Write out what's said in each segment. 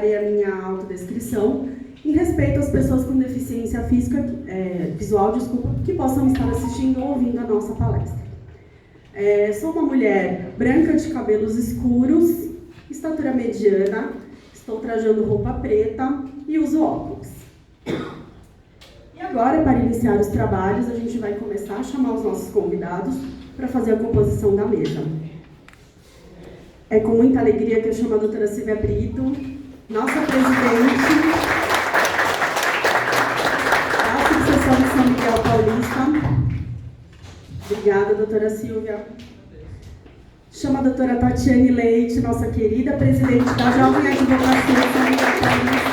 A minha autodescrição em respeito às pessoas com deficiência física, visual, que possam estar assistindo ou ouvindo a nossa palestra. Sou uma mulher branca de cabelos escuros, estatura mediana, estou trajando roupa preta e uso óculos. E agora, para iniciar os trabalhos, a gente vai começar a chamar os nossos convidados para fazer a composição da mesa. É com muita alegria que eu chamo a doutora Silvia Brito, nossa presidente da Subseção de São Miguel Paulista. Obrigada, doutora Silvia. Chamo a doutora Tatiane Leite, nossa querida presidente da Jovem Advocacia de São Miguel Paulista.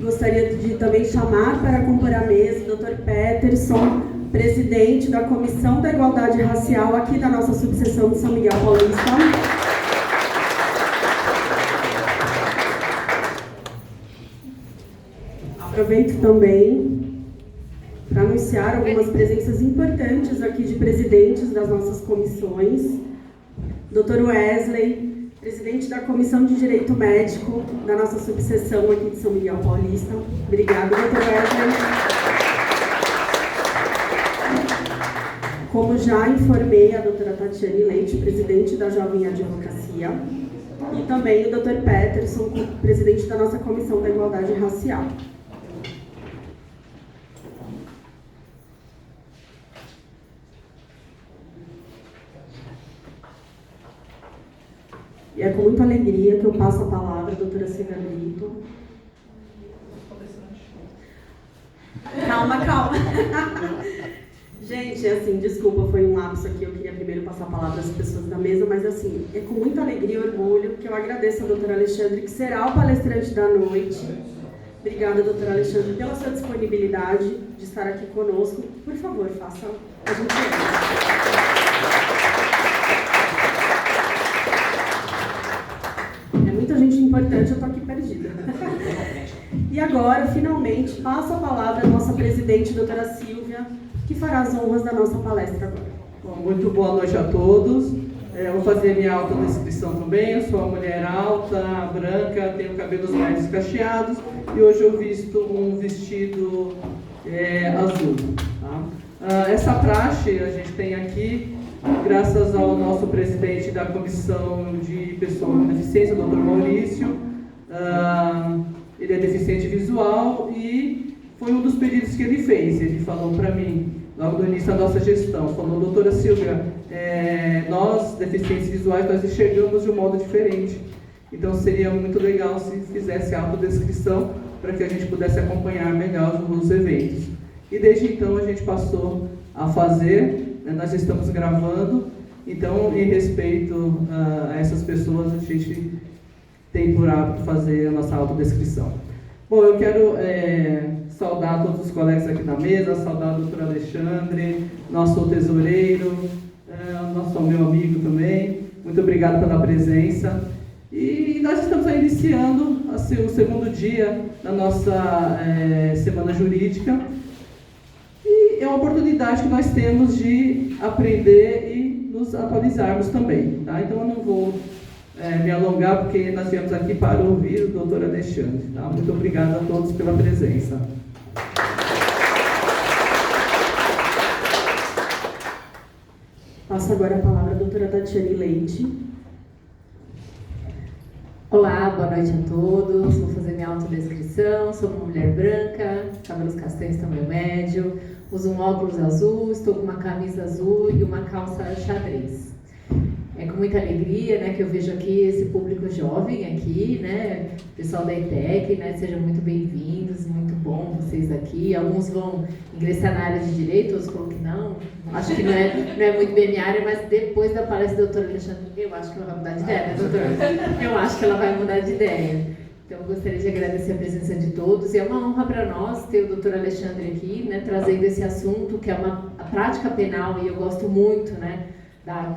Gostaria de também chamar para compor a mesa o Dr. Peterson, presidente da Comissão da Igualdade Racial aqui da nossa subseção de São Miguel Paulista. Aproveito também para anunciar algumas presenças importantes aqui de presidentes das nossas comissões. Dr. Wesley, presidente da Comissão de Direito Médico da nossa subseção aqui de São Miguel Paulista. Obrigada, Dr. Wesley. Como já informei, a doutora Tatiane Leite, presidente da Jovem Advocacia, e também o Dr. Peterson, presidente da nossa Comissão da Igualdade Racial. E é com muita alegria que eu passo a palavra à doutora Silvia Brito. Calma. Gente, assim, desculpa, foi um lapso aqui, eu queria primeiro passar a palavra às pessoas da mesa, mas assim, é com muita alegria e orgulho que eu agradeço a doutora Alexandre, que será o palestrante da noite. Obrigada, doutora Alexandre, pela sua disponibilidade de estar aqui conosco. Por favor, faça a gentileza. É muita gente importante, eu estou aqui perdida. E agora, finalmente, passo a palavra à nossa presidente, doutora Silvia, que fará as honras da nossa palestra agora. Bom, muito boa noite a todos. Vou fazer minha autodescrição também. Eu sou uma mulher alta, branca, tenho cabelos médios cacheados e hoje eu visto um vestido azul. Tá? Essa praxe a gente tem aqui graças ao nosso presidente da Comissão de Pessoas com Deficiência, Dr. Maurício. Ele é deficiente visual e foi um dos pedidos que ele fez. Ele falou para mim, logo no início da nossa gestão, falou: doutora Silvia, nós, deficientes visuais, nós enxergamos de um modo diferente. Então seria muito legal se fizesse a autodescrição para que a gente pudesse acompanhar melhor os eventos. E desde então a gente passou a fazer, nós estamos gravando, então em respeito a essas pessoas a gente tem por hábito fazer a nossa autodescrição. Bom, eu quero saudar todos os colegas aqui da mesa, saudar o doutor Alexandre, nosso tesoureiro, nosso meu amigo também. Muito obrigado pela presença. E nós estamos aí iniciando o segundo dia da nossa Semana Jurídica. E é uma oportunidade que nós temos de aprender e nos atualizarmos também. Tá? Então eu não vou me alongar, porque nós viemos aqui para ouvir o doutor Alexandre. Tá? Muito obrigado a todos pela presença. Passo agora a palavra à doutora Tatiane Leite. Olá, boa noite a todos. Vou fazer minha autodescrição. Sou uma mulher branca, cabelos castanhos tamanho médio, uso um óculos azul, estou com uma camisa azul e uma calça xadrez. É com muita alegria, né, que eu vejo aqui esse público jovem aqui, né, pessoal da ETEC, né, sejam muito bem-vindos, muito bom vocês aqui. Alguns vão ingressar na área de direito, outros falam que não. Acho que não é muito bem minha área, mas depois da palestra do doutor Alexandre, eu acho que ela vai mudar de ideia, né, doutor? Eu acho que ela vai mudar de ideia. Então, eu gostaria de agradecer a presença de todos. E é uma honra para nós ter o doutor Alexandre aqui, né, trazendo esse assunto, que é a prática penal, e eu gosto muito, né,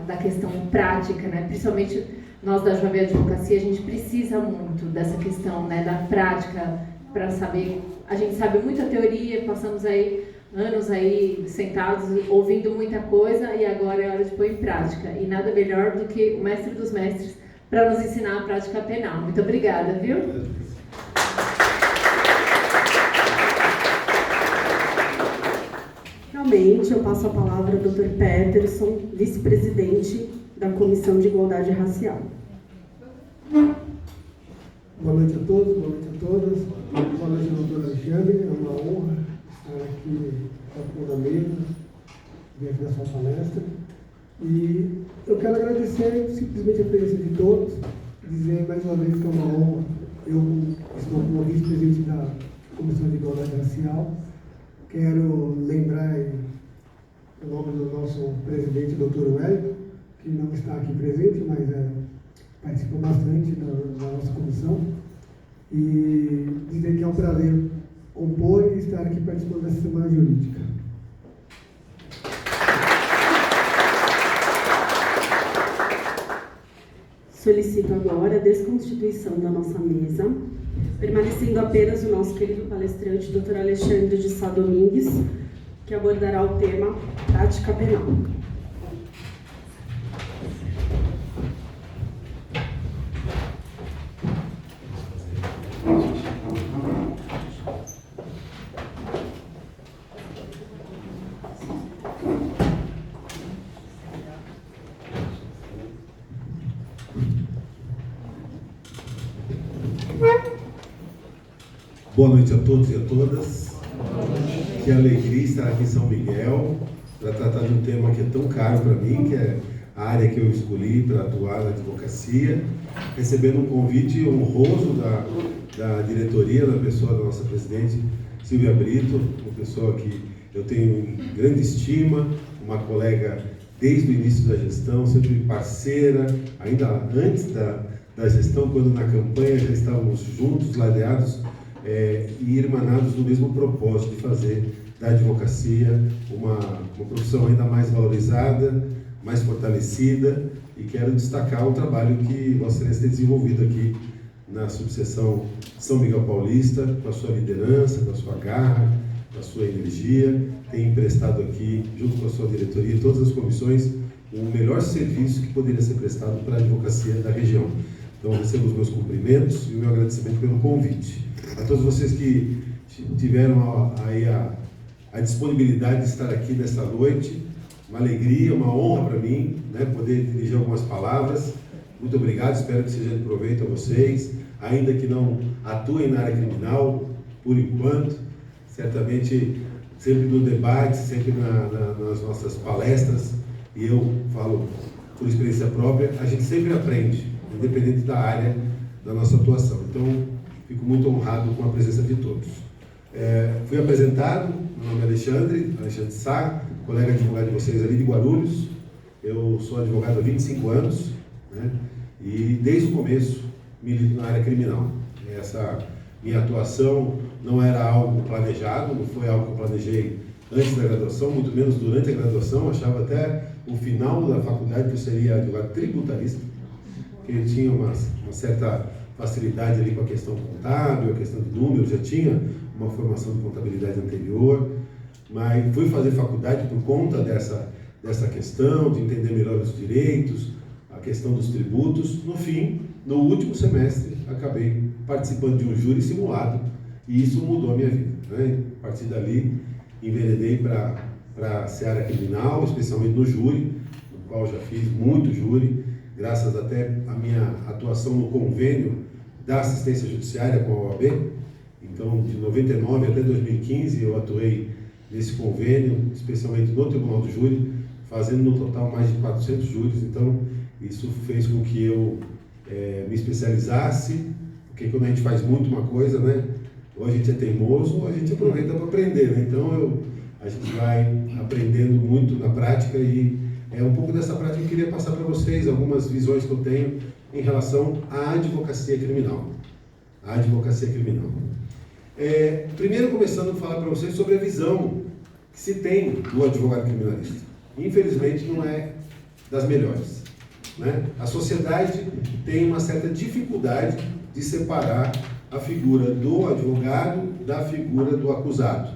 da questão prática, né? Principalmente nós da Jovem Advocacia, a gente precisa muito dessa questão, né, da prática para saber. A gente sabe muita teoria, passamos aí anos aí sentados, ouvindo muita coisa, e agora é hora de pôr em prática. E nada melhor do que o mestre dos mestres para nos ensinar a prática penal. Muito obrigada, viu? Finalmente, eu passo a palavra ao Dr. Peterson, vice-presidente da Comissão de Igualdade Racial. Boa noite a todos, boa noite a todas. Boa noite, doutora Alexandre. É uma honra estar aqui na mesa, vir aqui na sua palestra. E eu quero agradecer simplesmente a presença de todos, dizer mais uma vez que é uma honra. Eu estou como vice-presidente da Comissão de Igualdade Racial. Quero lembrar o nome do nosso presidente, doutor Wellington, que não está aqui presente, mas participa bastante da nossa comissão, e dizer que é um prazer compor e estar aqui participando dessa semana jurídica. Solicito agora a desconstituição da nossa mesa, permanecendo apenas o nosso querido palestrante, Dr. Alexandre de Sá Domingues, que abordará o tema prática penal. Boa noite a todos e a todas. Que alegria estar aqui em São Miguel para tratar de um tema que é tão caro para mim, que é a área que eu escolhi para atuar na advocacia, recebendo um convite honroso da diretoria, da pessoa da nossa presidente, Silvia Brito, uma pessoa que eu tenho grande estima, uma colega desde o início da gestão, sempre parceira, ainda antes da gestão, quando na campanha já estávamos juntos, ladeados, e irmanados no mesmo propósito de fazer da advocacia uma profissão ainda mais valorizada, mais fortalecida, e quero destacar o trabalho que Vossa Excelência tem desenvolvido aqui na subseção São Miguel Paulista, com a sua liderança, com a sua garra, com a sua energia, tem emprestado aqui, junto com a sua diretoria e todas as comissões, o melhor serviço que poderia ser prestado para a advocacia da região. Então, recebo os meus cumprimentos e o meu agradecimento pelo convite. A todos vocês que tiveram aí a disponibilidade de estar aqui nesta noite, uma alegria, uma honra para mim, né, poder dirigir algumas palavras. Muito obrigado, espero que seja de proveito a vocês, ainda que não atuem na área criminal, por enquanto, certamente sempre no debate, sempre nas nossas palestras, e eu falo por experiência própria, a gente sempre aprende, independente da área da nossa atuação. Então, fico muito honrado com a presença de todos. Fui apresentado, meu nome é Alexandre Sá, colega advogado de vocês ali de Guarulhos. Eu sou advogado há 25 anos, né, e desde o começo milito na área criminal. Essa minha atuação não era algo planejado, não foi algo que eu planejei antes da graduação, muito menos durante a graduação. Achava até o final da faculdade que eu seria advogado tributarista, que tinha uma certa facilidade ali com a questão contábil, a questão de números, já tinha uma formação de contabilidade anterior, mas fui fazer faculdade por conta dessa questão, de entender melhor os direitos, a questão dos tributos. No fim, no último semestre, acabei participando de um júri simulado, e isso mudou a minha vida, né? A partir dali, enveredei para a seara criminal, especialmente no júri, no qual já fiz muito júri, graças até à minha atuação no convênio da assistência judiciária com a OAB. Então, de 99 até 2015, eu atuei nesse convênio, especialmente no Tribunal do Júri, fazendo no total mais de 400 júris. Então, isso fez com que eu me especializasse, porque quando a gente faz muito uma coisa, né, ou a gente é teimoso, ou a gente aproveita para aprender, né? Então, a gente vai aprendendo muito na prática, e um pouco dessa prática que eu queria passar para vocês, algumas visões que eu tenho em relação à advocacia criminal. A advocacia criminal. Primeiro, começando a falar para vocês sobre a visão que se tem do advogado criminalista. Infelizmente, não é das melhores, né? A sociedade tem uma certa dificuldade de separar a figura do advogado da figura do acusado.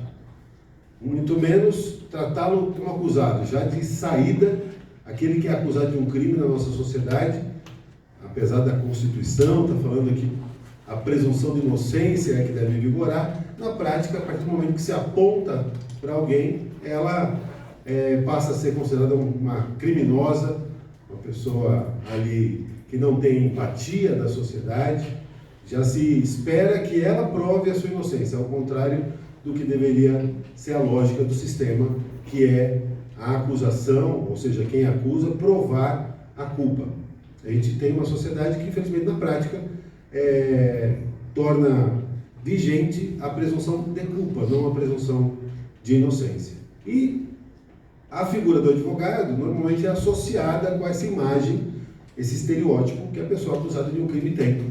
muito menos tratá-lo como acusado, já de saída, aquele que é acusado de um crime na nossa sociedade, apesar da Constituição, está falando aqui, a presunção de inocência é que deve vigorar, na prática, a partir do momento que se aponta para alguém, ela passa a ser considerada uma criminosa, uma pessoa ali que não tem empatia da sociedade, já se espera que ela prove a sua inocência, ao contrário do que deveria ser a lógica do sistema, que é a acusação, ou seja, quem acusa, provar a culpa. A gente tem uma sociedade que, infelizmente, na prática, torna vigente a presunção de culpa, não a presunção de inocência. E a figura do advogado normalmente é associada com essa imagem, esse estereótipo que a pessoa acusada de um crime tem,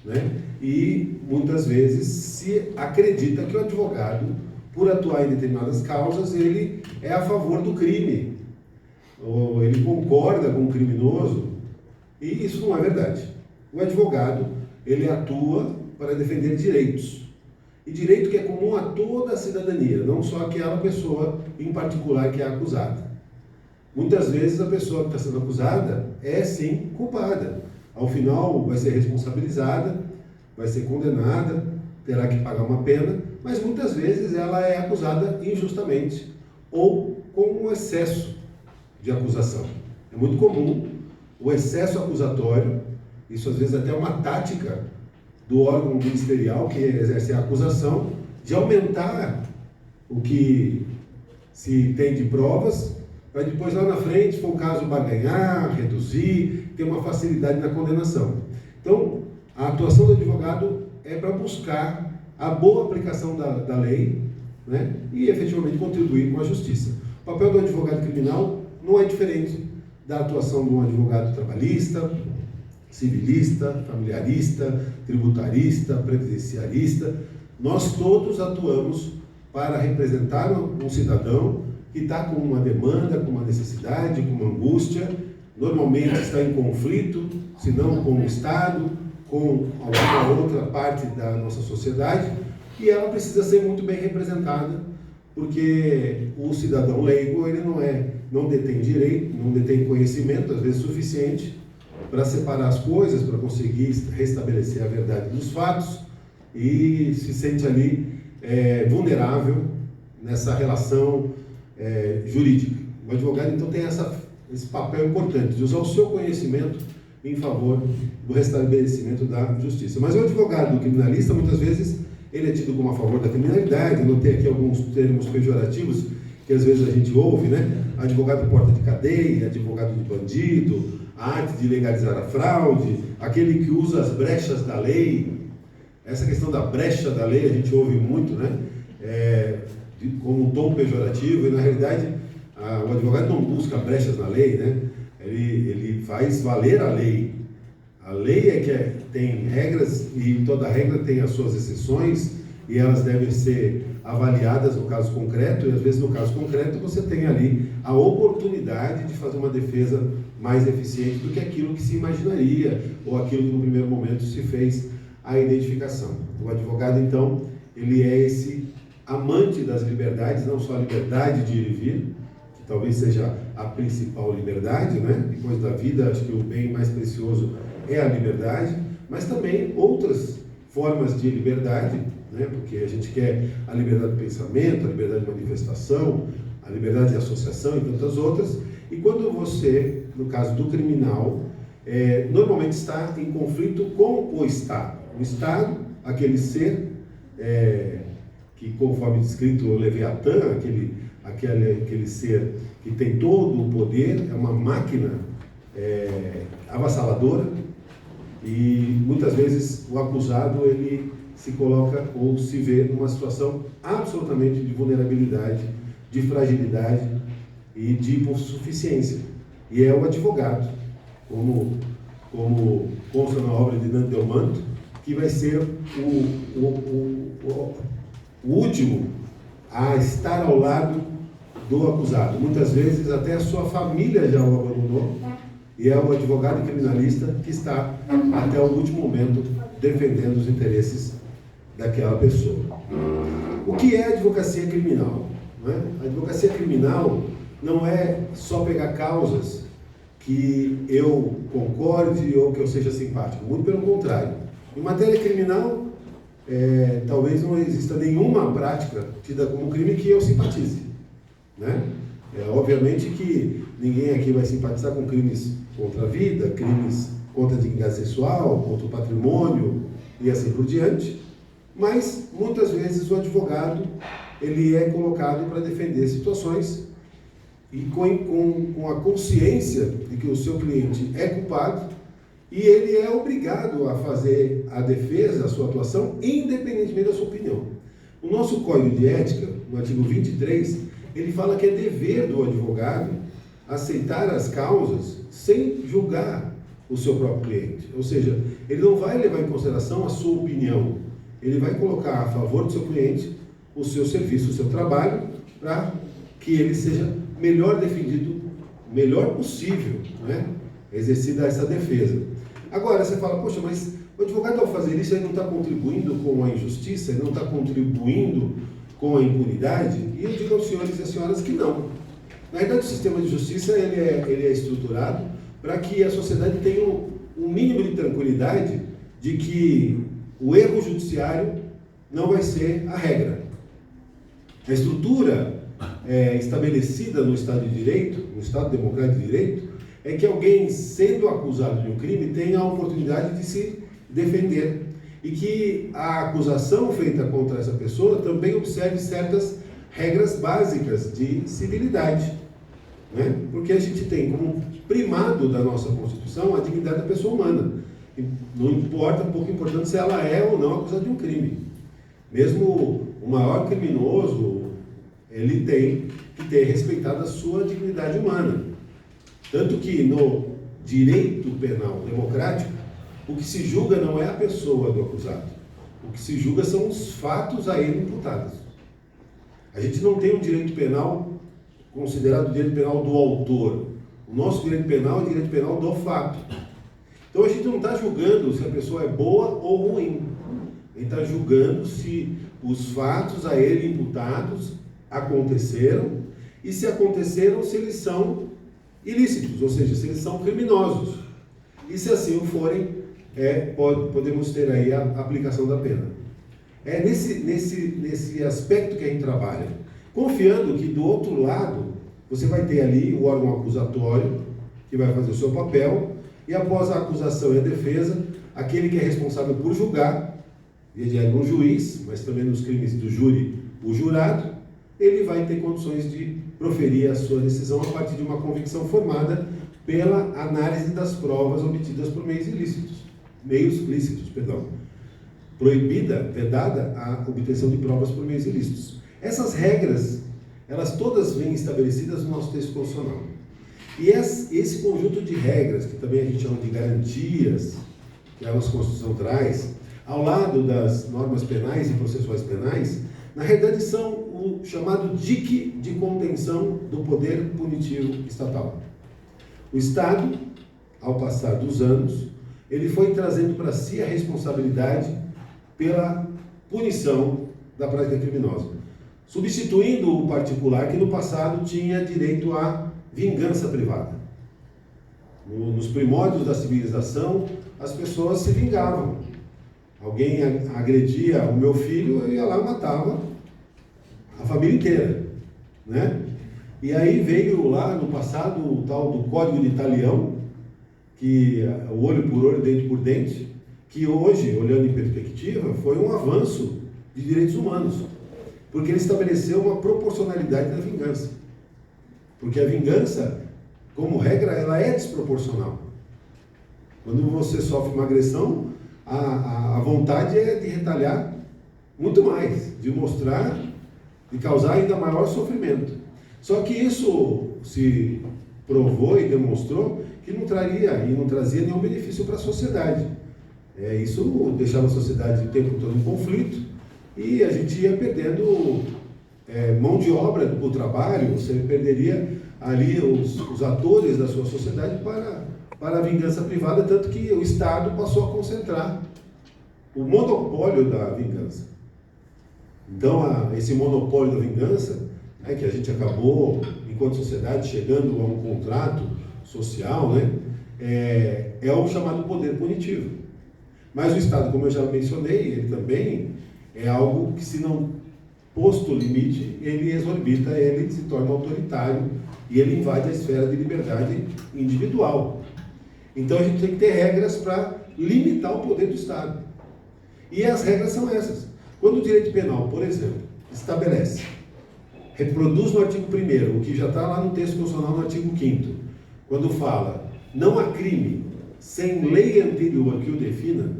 né? E muitas vezes se acredita que o advogado, por atuar em determinadas causas, ele é a favor do crime, ou ele concorda com o criminoso, e isso não é verdade. O advogado, ele atua para defender direitos, e direito que é comum a toda a cidadania, não só aquela pessoa em particular que é acusada. Muitas vezes a pessoa que está sendo acusada é sim culpada, ao final vai ser responsabilizada, vai ser condenada, terá que pagar uma pena, mas muitas vezes ela é acusada injustamente ou com um excesso de acusação. É muito comum o excesso acusatório, isso às vezes até é uma tática do órgão ministerial que exerce a acusação, de aumentar o que se tem de provas, para depois lá na frente, se for o caso, barganhar, reduzir, ter uma facilidade na condenação. Então, a atuação do advogado é para buscar a boa aplicação da lei, né, e efetivamente contribuir com a justiça. O papel do advogado criminal não é diferente da atuação de um advogado trabalhista, civilista, familiarista, tributarista, previdenciarista. Nós todos atuamos para representar um cidadão que está com uma demanda, com uma necessidade, com uma angústia, normalmente está em conflito, se não com o Estado, com alguma outra parte da nossa sociedade, e ela precisa ser muito bem representada, porque o cidadão leigo, ele não detém direito, não detém conhecimento, às vezes suficiente, para separar as coisas, para conseguir restabelecer a verdade dos fatos, e se sente ali vulnerável nessa relação jurídica. O advogado, então, tem esse papel importante de usar o seu conhecimento em favor do restabelecimento da justiça. Mas o advogado criminalista, muitas vezes, ele é tido como a favor da criminalidade. Eu notei aqui alguns termos pejorativos que às vezes a gente ouve, né? Advogado porta de cadeia, advogado de bandido, a arte de legalizar a fraude, aquele que usa as brechas da lei. Essa questão da brecha da lei a gente ouve muito, né? Com um tom pejorativo, e na realidade o advogado não busca brechas na lei, né? Ele faz valer a lei. A lei é que tem regras, e toda regra tem as suas exceções, e elas devem ser avaliadas no caso concreto, e às vezes no caso concreto você tem ali a oportunidade de fazer uma defesa mais eficiente do que aquilo que se imaginaria, ou aquilo que no primeiro momento se fez a identificação. O advogado, então, ele é esse amante das liberdades, não só a liberdade de ir e vir, que talvez seja a principal liberdade, né? Depois da vida, acho que o bem mais precioso é a liberdade, mas também outras formas de liberdade, né? Porque a gente quer a liberdade de pensamento, a liberdade de manifestação, a liberdade de associação e tantas outras. E quando você, no caso do criminal, normalmente está em conflito com o Estado. O Estado, aquele ser que, conforme descrito o Leviatã, aquele ser que tem todo o poder, é uma máquina avassaladora, e muitas vezes o acusado ele se coloca ou se vê numa situação absolutamente de vulnerabilidade, de fragilidade e de hipossuficiência. E é o advogado, como consta na obra de Dante Delmanto, que vai ser o último a estar ao lado do acusado. Muitas vezes até a sua família já o abandonou, e é o advogado criminalista que está até o último momento defendendo os interesses daquela pessoa. O que é advocacia criminal? não é? A advocacia criminal não é só pegar causas que eu concorde ou que eu seja simpático, muito pelo contrário. Em matéria criminal, talvez não exista nenhuma prática tida como crime que eu simpatize, né? Obviamente que ninguém aqui vai simpatizar com crimes contra a vida, crimes contra a dignidade sexual, contra o patrimônio e assim por diante, mas muitas vezes o advogado ele é colocado para defender situações e com a consciência de que o seu cliente é culpado e ele é obrigado a fazer a defesa, a sua atuação, independentemente da sua opinião. O nosso Código de Ética, no artigo 23, ele fala que é dever do advogado aceitar as causas sem julgar o seu próprio cliente. Ou seja, ele não vai levar em consideração a sua opinião, ele vai colocar a favor do seu cliente o seu serviço, o seu trabalho, para que ele seja melhor defendido, melhor possível, né? Exercida essa defesa. Agora, você fala, poxa, mas o advogado ao fazer isso, ele não está contribuindo com a injustiça, ele não está contribuindo com a impunidade? E eu digo aos senhores e às senhoras que não. Na verdade, o sistema de justiça ele é estruturado para que a sociedade tenha um mínimo de tranquilidade de que o erro judiciário não vai ser a regra. A estrutura estabelecida no Estado de Direito, no Estado Democrático de Direito, é que alguém, sendo acusado de um crime, tenha a oportunidade de se defender. E que a acusação feita contra essa pessoa também observe certas regras básicas de civilidade, né? Porque a gente tem como primado da nossa Constituição a dignidade da pessoa humana. Não importa, pouco importante se ela é ou não acusada de um crime. Mesmo o maior criminoso, ele tem que ter respeitado a sua dignidade humana. Tanto que no direito penal democrático, o que se julga não é a pessoa do acusado. O que se julga são os fatos a ele imputados. A gente não tem um direito penal considerado direito penal do autor. O nosso direito penal é direito penal do fato. Então a gente não está julgando se a pessoa é boa ou ruim. A gente está julgando se os fatos a ele imputados aconteceram e se aconteceram, se eles são ilícitos, ou seja, se eles são criminosos. E se assim o forem, podemos ter aí a aplicação da pena. É nesse aspecto que a gente trabalha, confiando que do outro lado você vai ter ali o órgão acusatório que vai fazer o seu papel e após a acusação e a defesa, aquele que é responsável por julgar, e é um juiz, mas também nos crimes do júri, o jurado, ele vai ter condições de proferir a sua decisão a partir de uma convicção formada pela análise das provas obtidas por meios lícitos. Proibida, vedada a obtenção de provas por meios ilícitos. Essas regras, elas todas vêm estabelecidas no nosso texto constitucional. E esse conjunto de regras, que também a gente chama de garantias, que a nossa Constituição traz, ao lado das normas penais e processuais penais, na realidade são o chamado dique de contenção do poder punitivo estatal. O Estado, ao passar dos anos, ele foi trazendo para si a responsabilidade pela punição da prática criminosa, substituindo o particular que no passado tinha direito à vingança privada. Nos primórdios da civilização, as pessoas se vingavam. Alguém agredia o meu filho, eu ia lá e matava a família inteira, né? E aí veio lá no passado o tal do Código de Italião, que o olho por olho, dente por dente, que hoje, olhando em perspectiva, foi um avanço de direitos humanos, porque ele estabeleceu uma proporcionalidade da vingança. Porque a vingança, como regra, ela é desproporcional. Quando você sofre uma agressão, a vontade é de retalhar muito mais, de mostrar, de causar ainda maior sofrimento. Só que isso se provou e demonstrou que não traria e não trazia nenhum benefício para a sociedade. Isso deixava a sociedade o tempo todo em conflito e a gente ia perdendo mão de obra para o trabalho, você perderia ali os atores da sua sociedade para a vingança privada, tanto que o Estado passou a concentrar o monopólio da vingança. Então, esse monopólio da vingança, né, que a gente acabou, enquanto sociedade, chegando a um contrato social, né, é o chamado poder punitivo. Mas o Estado, como eu já mencionei, ele também é algo que, se não posto o limite, ele exorbita, ele se torna autoritário e ele invade a esfera de liberdade individual. Então a gente tem que ter regras para limitar o poder do Estado. E as regras são essas. Quando o direito penal, por exemplo, estabelece, reproduz no artigo 1º, o que já está lá no texto constitucional no artigo 5º, quando fala, não há crime sem lei anterior que o defina,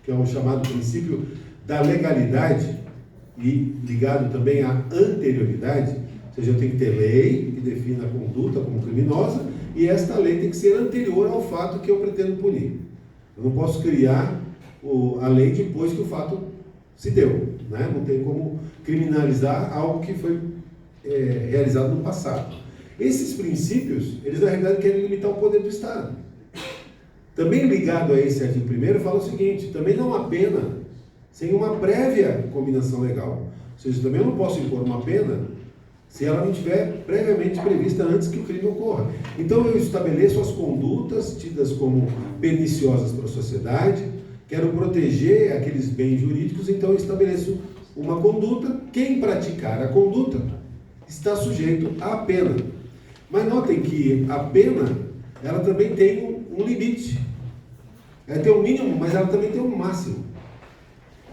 que é o chamado princípio da legalidade, e ligado também à anterioridade, ou seja, eu tenho que ter lei que defina a conduta como criminosa, e esta lei tem que ser anterior ao fato que eu pretendo punir. Eu não posso criar a lei depois que o fato se deu, né? Não tem como criminalizar algo que foi realizado no passado. Esses princípios, eles na realidade querem limitar o poder do Estado. Também ligado a esse artigo 1º, fala o seguinte, também não há pena sem uma prévia combinação legal. Ou seja, também eu não posso impor uma pena se ela não estiver previamente prevista antes que o crime ocorra. Então eu estabeleço as condutas tidas como perniciosas para a sociedade, quero proteger aqueles bens jurídicos, então eu estabeleço uma conduta. Quem praticar a conduta está sujeito à pena. Mas notem que a pena, ela também tem um limite. Ela tem um mínimo, mas ela também tem um máximo.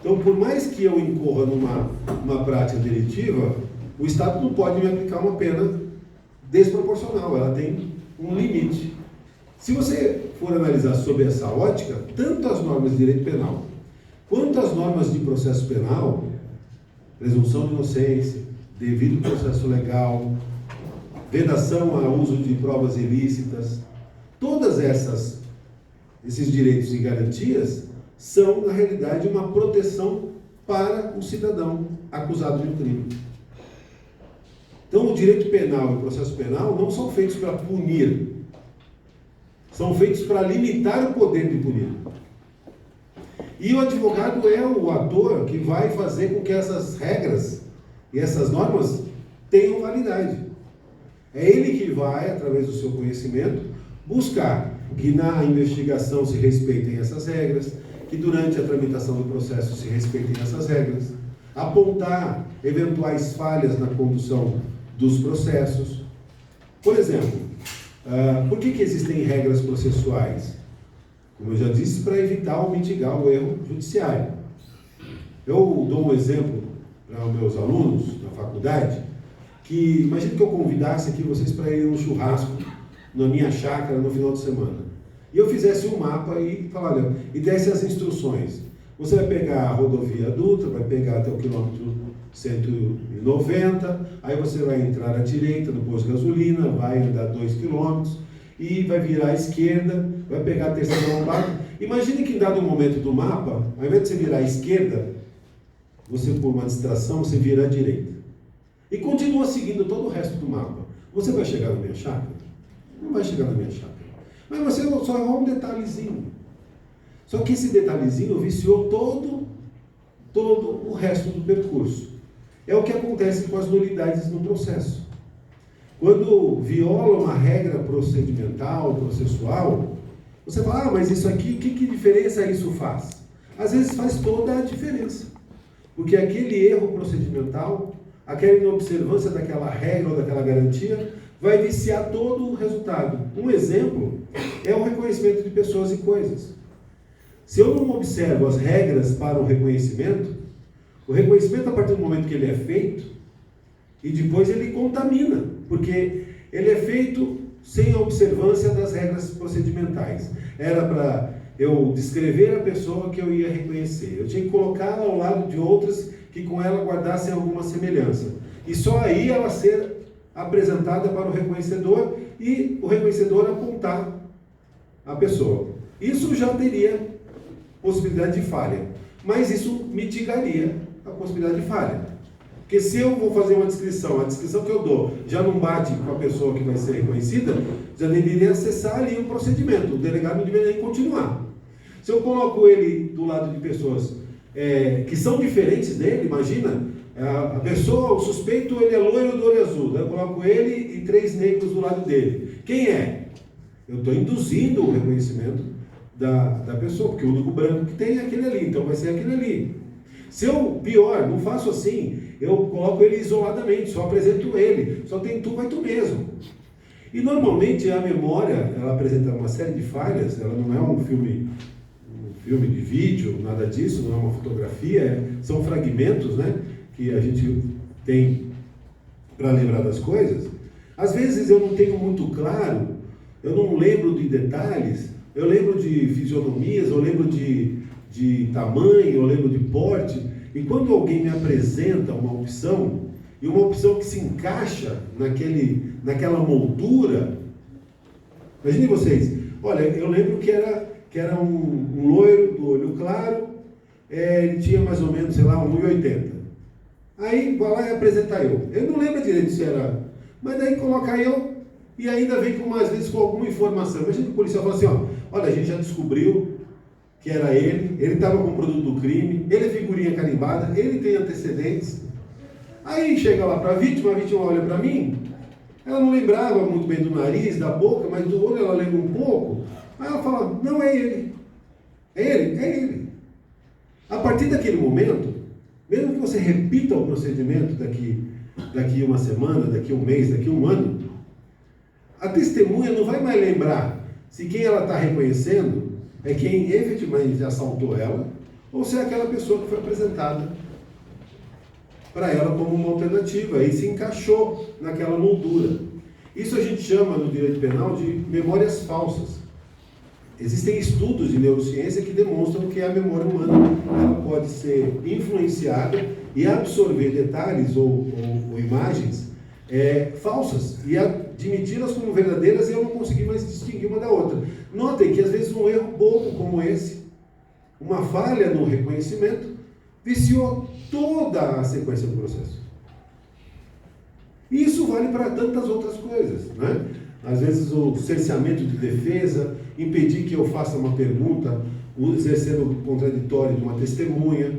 Então, por mais que eu incorra numa prática delitiva, o Estado não pode me aplicar uma pena desproporcional, ela tem um limite. Se você for analisar sob essa ótica, tanto as normas de direito penal, quanto as normas de processo penal, presunção de inocência, devido processo legal, vedação ao uso de provas ilícitas, todas esses direitos e garantias são, na realidade, uma proteção para o cidadão acusado de um crime. Então, o direito penal e o processo penal não são feitos para punir, são feitos para limitar o poder de punir. E o advogado é o ator que vai fazer com que essas regras e essas normas tenham validade. É ele que vai, através do seu conhecimento, buscar que na investigação se respeitem essas regras, que durante a tramitação do processo se respeitem essas regras, apontar eventuais falhas na condução dos processos. Por exemplo, por que existem regras processuais? Como eu já disse, para evitar ou mitigar o erro judiciário. Eu dou um exemplo para os meus alunos na faculdade, que imagine que eu convidasse aqui vocês para irem num churrasco na minha chácara no final de semana. E eu fizesse um mapa e falar, olha, e desse as instruções. Você vai pegar a rodovia Dutra, vai pegar até o quilômetro 190, aí você vai entrar à direita no posto de gasolina, vai andar 2 quilômetros e vai virar à esquerda, vai pegar a terceira lombada. Imagine que em dado momento do mapa, ao invés de você virar à esquerda, você, por uma distração, você vira à direita. E continua seguindo todo o resto do mapa. Você vai chegar na minha chácara? Não vai chegar na minha chácara. Mas você só errou um detalhezinho. Só que esse detalhezinho viciou todo o resto do percurso. É o que acontece com as nulidades no processo. Quando viola uma regra procedimental, processual, você fala, mas isso aqui, que diferença isso faz? Às vezes faz toda a diferença. Porque aquele erro procedimental, aquela inobservância daquela regra ou daquela garantia, vai viciar todo o resultado. Um exemplo é o reconhecimento de pessoas e coisas. Se eu não observo as regras para o reconhecimento a partir do momento que ele é feito, e depois ele contamina, porque ele é feito sem a observância das regras procedimentais. Era para eu descrever a pessoa que eu ia reconhecer. Eu tinha que colocá-la ao lado de outras que com ela guardassem alguma semelhança. E só aí ela ser apresentada para o reconhecedor e o reconhecedor apontar a pessoa. Isso já teria possibilidade de falha, mas isso mitigaria a possibilidade de falha. Porque se eu vou fazer uma descrição, a descrição que eu dou já não bate com a pessoa que vai ser reconhecida, já deveria acessar ali o procedimento, o delegado não deveria nem continuar. Se eu coloco ele do lado de pessoas que são diferentes dele, imagina, A pessoa, o suspeito, ele é loiro do olho azul. Eu coloco ele e 3 negros do lado dele. Quem é? Eu estou induzindo o reconhecimento da pessoa, porque o único branco que tem é aquele ali, então vai ser aquele ali. Se eu, pior, não faço assim, eu coloco ele isoladamente, só apresento ele, só tem tu, vai tu mesmo. E normalmente a memória, ela apresenta uma série de falhas, ela não é um filme de vídeo, nada disso, não é uma fotografia, são fragmentos, né, que a gente tem para lembrar das coisas. Às vezes eu não tenho muito claro, eu não lembro de detalhes, eu lembro de fisionomias, eu lembro de tamanho, eu lembro de porte, e quando alguém me apresenta uma opção, e uma opção que se encaixa naquela moldura, imaginem vocês, olha, eu lembro que era um loiro do olho claro, ele tinha mais ou menos, sei lá, 1,80. Aí vai lá e apresentar eu. Eu não lembro direito se era, mas daí coloca eu e ainda vem às vezes com alguma informação. Imagina que o policial fala assim, olha, a gente já descobriu que era ele estava com o produto do crime, ele é figurinha carimbada, ele tem antecedentes. Aí chega lá para a vítima olha para mim, ela não lembrava muito bem do nariz, da boca, mas do olho ela lembra um pouco. Aí ela fala, não é ele. É ele? É ele. A partir daquele momento, mesmo que você repita o procedimento daqui uma semana, daqui um mês, daqui um ano, a testemunha não vai mais lembrar se quem ela está reconhecendo é quem efetivamente assaltou ela, ou se é aquela pessoa que foi apresentada para ela como uma alternativa e se encaixou naquela moldura. Isso a gente chama no direito penal de memórias falsas. Existem estudos de neurociência que demonstram que a memória humana ela pode ser influenciada e absorver detalhes ou imagens falsas e admiti-las como verdadeiras e eu não consegui mais distinguir uma da outra. Notem que às vezes um erro bobo como esse, uma falha no reconhecimento, viciou toda a sequência do processo. E isso vale para tantas outras coisas, né? Às vezes o cerceamento de defesa, impedir que eu faça uma pergunta, exercendo o contraditório de uma testemunha,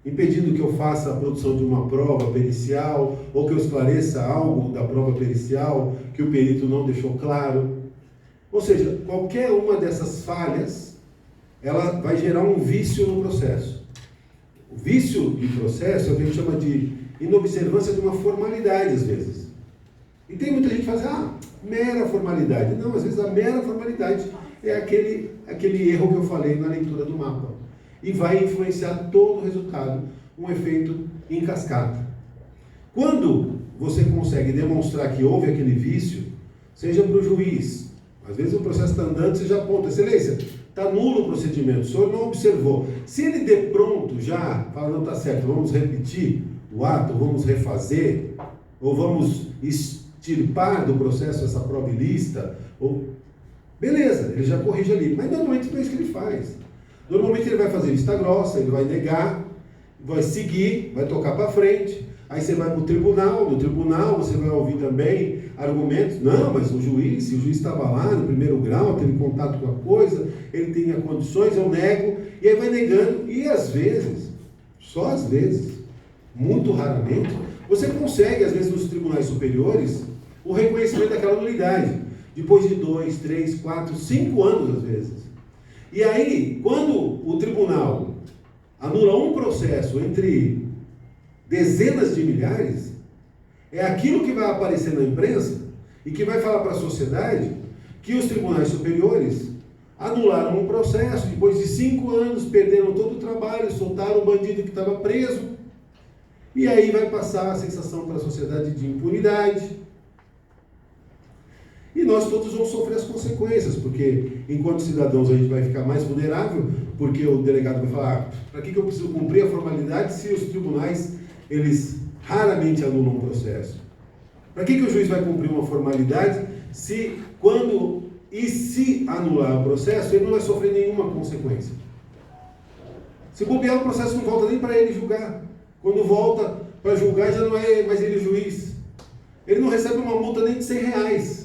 impedindo que eu faça a produção de uma prova pericial, ou que eu esclareça algo da prova pericial que o perito não deixou claro. Ou seja, qualquer uma dessas falhas, ela vai gerar um vício no processo. O vício de processo é o que a gente chama de inobservância de uma formalidade, às vezes. E tem muita gente que fala, mera formalidade. Não, às vezes a mera formalidade é aquele erro que eu falei na leitura do mapa. E vai influenciar todo o resultado, um efeito em cascata. Quando você consegue demonstrar que houve aquele vício, seja para o juiz, às vezes o processo está andando, você já aponta, excelência, está nulo o procedimento, o senhor não observou. Se ele de pronto já fala, não está certo, vamos repetir o ato, vamos refazer, ou vamos extirpar do processo essa prova ilícita, beleza, ele já corrige ali, mas normalmente não é isso que ele faz. Normalmente ele vai fazer vista grossa, ele vai negar, vai seguir, vai tocar para frente, aí você vai para o tribunal, no tribunal você vai ouvir também argumentos, não, mas o juiz, se o juiz estava lá no primeiro grau, teve contato com a coisa, ele tinha condições, eu nego, e aí vai negando, e às vezes, só às vezes, muito raramente, você consegue, às vezes nos tribunais superiores, o reconhecimento daquela nulidade, depois de 2, 3, 4, 5 anos às vezes. E aí, quando o tribunal anula um processo entre dezenas de milhares, é aquilo que vai aparecer na imprensa e que vai falar para a sociedade que os tribunais superiores anularam um processo, depois de 5 anos, perderam todo o trabalho, soltaram o bandido que estava preso, e aí vai passar a sensação para a sociedade de impunidade. E nós todos vamos sofrer as consequências, porque enquanto cidadãos a gente vai ficar mais vulnerável, porque o delegado vai falar, para que eu preciso cumprir a formalidade se os tribunais, eles raramente anulam um processo? Para que o juiz vai cumprir uma formalidade se anular o processo, ele não vai sofrer nenhuma consequência? Se bobear, o processo não volta nem para ele julgar. Quando volta para julgar, já não é mais ele juiz. Ele não recebe uma multa nem de R$100.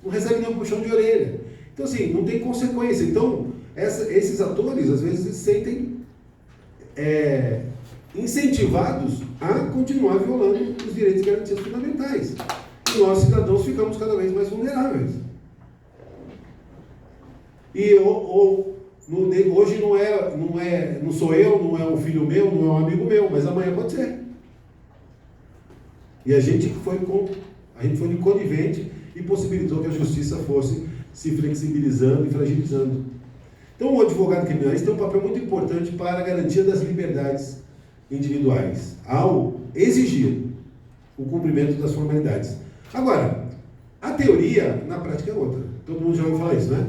Não recebe nenhum puxão de orelha. Então, assim, não tem consequência. Então, esses atores, às vezes, se sentem incentivados a continuar violando os direitos e garantias fundamentais. E nós, cidadãos, ficamos cada vez mais vulneráveis. E hoje não sou eu, não é um filho meu, não é um amigo meu, mas amanhã pode ser. E a gente foi conivente e possibilitou que a justiça fosse se flexibilizando e fragilizando. Então, o advogado criminalista tem um papel muito importante para a garantia das liberdades individuais, ao exigir o cumprimento das formalidades. Agora, a teoria, na prática, é outra. Todo mundo já ouviu falar isso, né?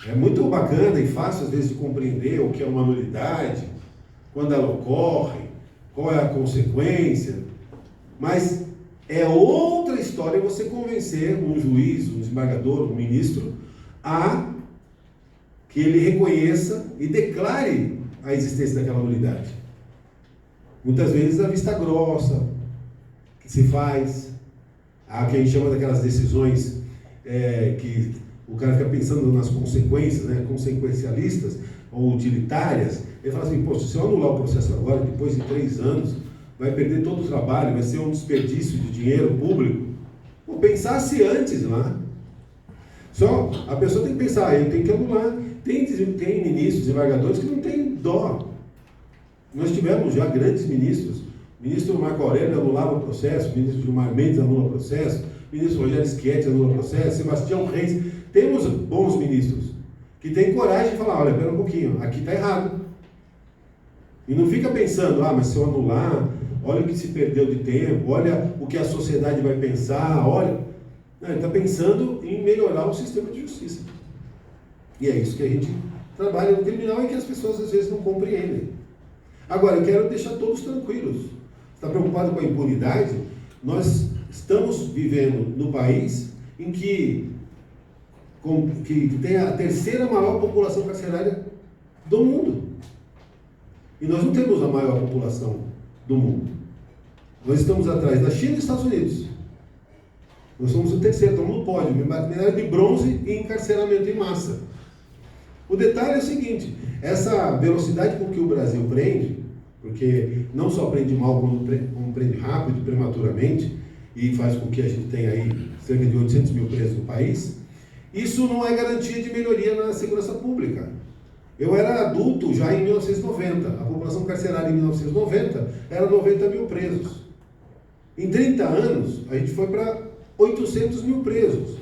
É muito bacana e fácil, às vezes, de compreender o que é uma nulidade, quando ela ocorre, qual é a consequência, mas é outra história você convencer um juiz, um desembargador, um ministro, a que ele reconheça e declare a existência daquela nulidade. Muitas vezes a vista grossa que se faz, a que a gente chama daquelas decisões que o cara fica pensando nas consequências, né, consequencialistas ou utilitárias. Ele fala assim, pô, se eu anular o processo agora, depois de 3 anos, vai perder todo o trabalho, vai ser um desperdício de dinheiro público. Pô, pensasse antes lá. Só a pessoa tem que pensar, eu tenho que anular. Tem ministros, desembargadores que não têm dó. Nós tivemos já grandes ministros. O ministro Marco Aurélio anulava o processo, o ministro Gilmar Mendes anula o processo, o ministro Rogério Schietti anula o processo, Sebastião Reis. Temos bons ministros que têm coragem de falar, olha, espera um pouquinho, aqui está errado. E não fica pensando, mas se eu anular, olha o que se perdeu de tempo, olha o que a sociedade vai pensar, olha... Não, ele está pensando em melhorar o sistema de justiça. E é isso que a gente trabalha no criminal e que as pessoas às vezes não compreendem. Agora, eu quero deixar todos tranquilos. Está preocupado com a impunidade? Nós estamos vivendo no país em que tem a 3ª maior população carcerária do mundo. E nós não temos a maior população do mundo. Nós estamos atrás da China e dos Estados Unidos. Nós somos o 3º, estamos no pódio, medalha de bronze e encarceramento em massa. O detalhe é o seguinte, essa velocidade com que o Brasil prende, porque não só prende mal, como prende rápido e prematuramente, e faz com que a gente tenha aí cerca de 800 mil presos no país, isso não é garantia de melhoria na segurança pública. Eu era adulto já em 1990, a população carcerária em 1990 era 90 mil presos. Em 30 anos, a gente foi para 800 mil presos.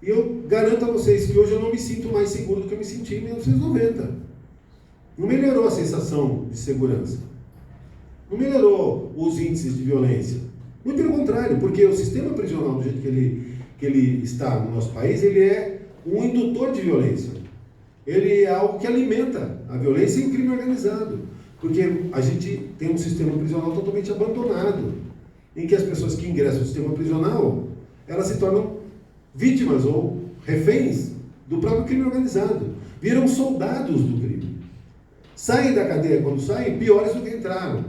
E eu garanto a vocês que hoje eu não me sinto mais seguro do que eu me senti em 1990. Não melhorou a sensação de segurança. Não melhorou os índices de violência. Muito pelo contrário, porque o sistema prisional, do jeito que ele está no nosso país, ele é um indutor de violência. Ele é algo que alimenta a violência e o crime organizado. Porque a gente tem um sistema prisional totalmente abandonado, em que as pessoas que ingressam no sistema prisional, elas se tornam vítimas ou reféns do próprio crime organizado. Viram soldados do crime. Saem da cadeia, quando saem, piores do que entraram.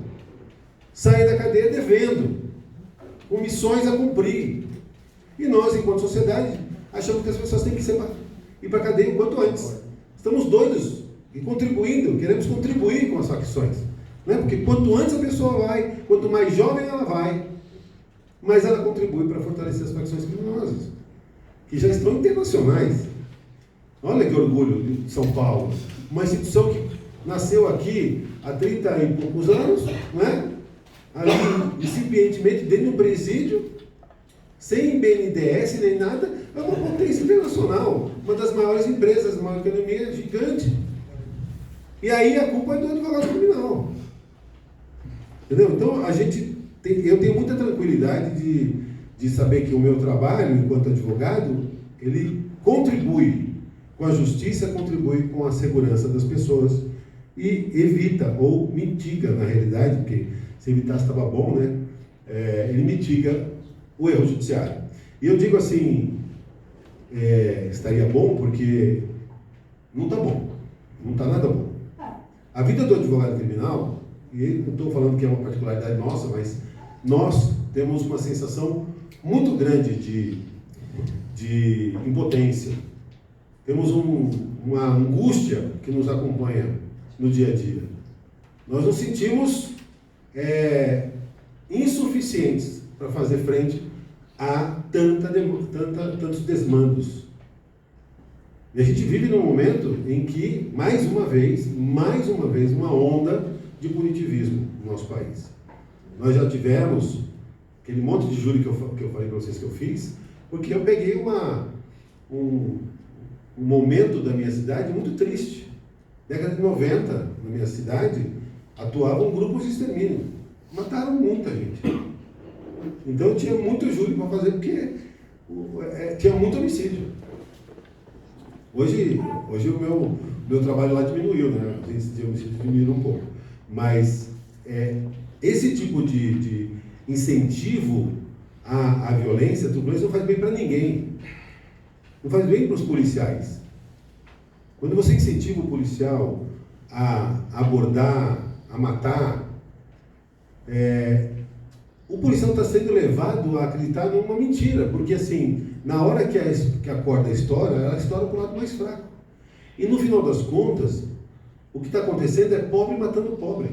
Saem da cadeia devendo, com missões a cumprir. E nós, enquanto sociedade, achamos que as pessoas têm que ir para a cadeia o quanto antes. Estamos doidos e contribuindo, queremos contribuir com as facções. Né? Porque quanto antes a pessoa vai, quanto mais jovem ela vai, mais ela contribui para fortalecer as facções criminosas, que já estão internacionais. Olha que orgulho de São Paulo. Uma instituição que nasceu aqui há 30 e poucos anos, né? Ali, incipientemente, dentro de um presídio, sem BNDES nem nada, é uma potência internacional, uma das maiores empresas, uma economia gigante. E aí a culpa é do advogado criminal. Entendeu? Então, eu tenho muita tranquilidade de saber que o meu trabalho, enquanto advogado, ele contribui com a justiça, contribui com a segurança das pessoas e evita, ou mitiga, na realidade, porque se evitasse estava bom, né? Ele mitiga o erro judiciário. E eu digo assim, estaria bom porque não está bom, não está nada bom. A vida do advogado criminal, e não estou falando que é uma particularidade nossa, mas nós temos uma sensação muito grande de impotência. Temos uma angústia que nos acompanha no dia a dia. Nós nos sentimos insuficientes para fazer frente a tantos desmandos. E a gente vive num momento em que, mais uma vez, uma onda de punitivismo no nosso país. Nós já tivemos aquele monte de júri que eu falei para vocês que eu fiz, porque eu peguei um momento da minha cidade muito triste. Década de 90, na minha cidade, atuavam grupos de extermínio. Mataram muita gente. Então tinha muito júri para fazer, porque tinha muito homicídio. Hoje o meu trabalho lá diminuiu, né? Os índices de homicídio diminuíram um pouco. Mas esse tipo de incentivo à violência, à turbulência, não faz bem para ninguém. Não faz bem para os policiais. Quando você incentiva o policial a abordar, a matar, o policial está sendo levado a acreditar numa mentira, porque assim, na hora que a corda estoura, ela estoura para o lado mais fraco. E no final das contas, o que está acontecendo é pobre matando pobre.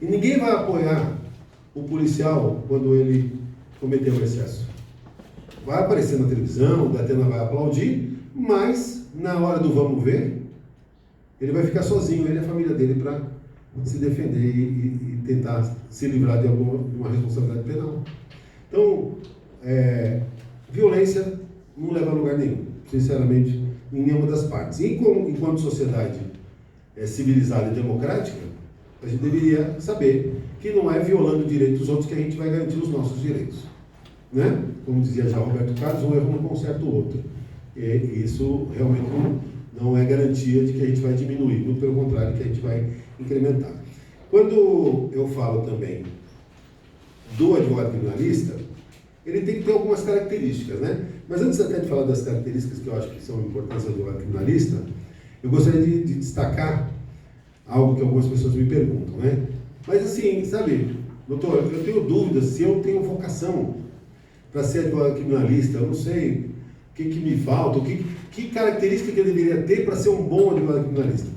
E ninguém vai apoiar o policial quando ele cometeu o excesso. Vai aparecer na televisão, o Datena vai aplaudir, mas na hora do vamos ver, ele vai ficar sozinho, ele e a família dele, para se defender e tentar se livrar de uma responsabilidade penal. Então, violência não leva a lugar nenhum, sinceramente, em nenhuma das partes. E enquanto sociedade civilizada e democrática, a gente deveria saber que não é violando o direito dos outros que a gente vai garantir os nossos direitos. Né? Como dizia já Roberto Carlos, um erro não conserta o outro. E isso realmente não é garantia de que a gente vai diminuir, muito pelo contrário, que a gente vai incrementar. Quando eu falo também do advogado criminalista, ele tem que ter algumas características, né? Mas antes até de falar das características que eu acho que são importantes do advogado criminalista, eu gostaria de destacar algo que algumas pessoas me perguntam, né? Mas assim, sabe, doutor, eu tenho dúvidas se eu tenho vocação para ser advogado criminalista, eu não sei o que me falta, que característica que eu deveria ter para ser um bom advogado criminalista.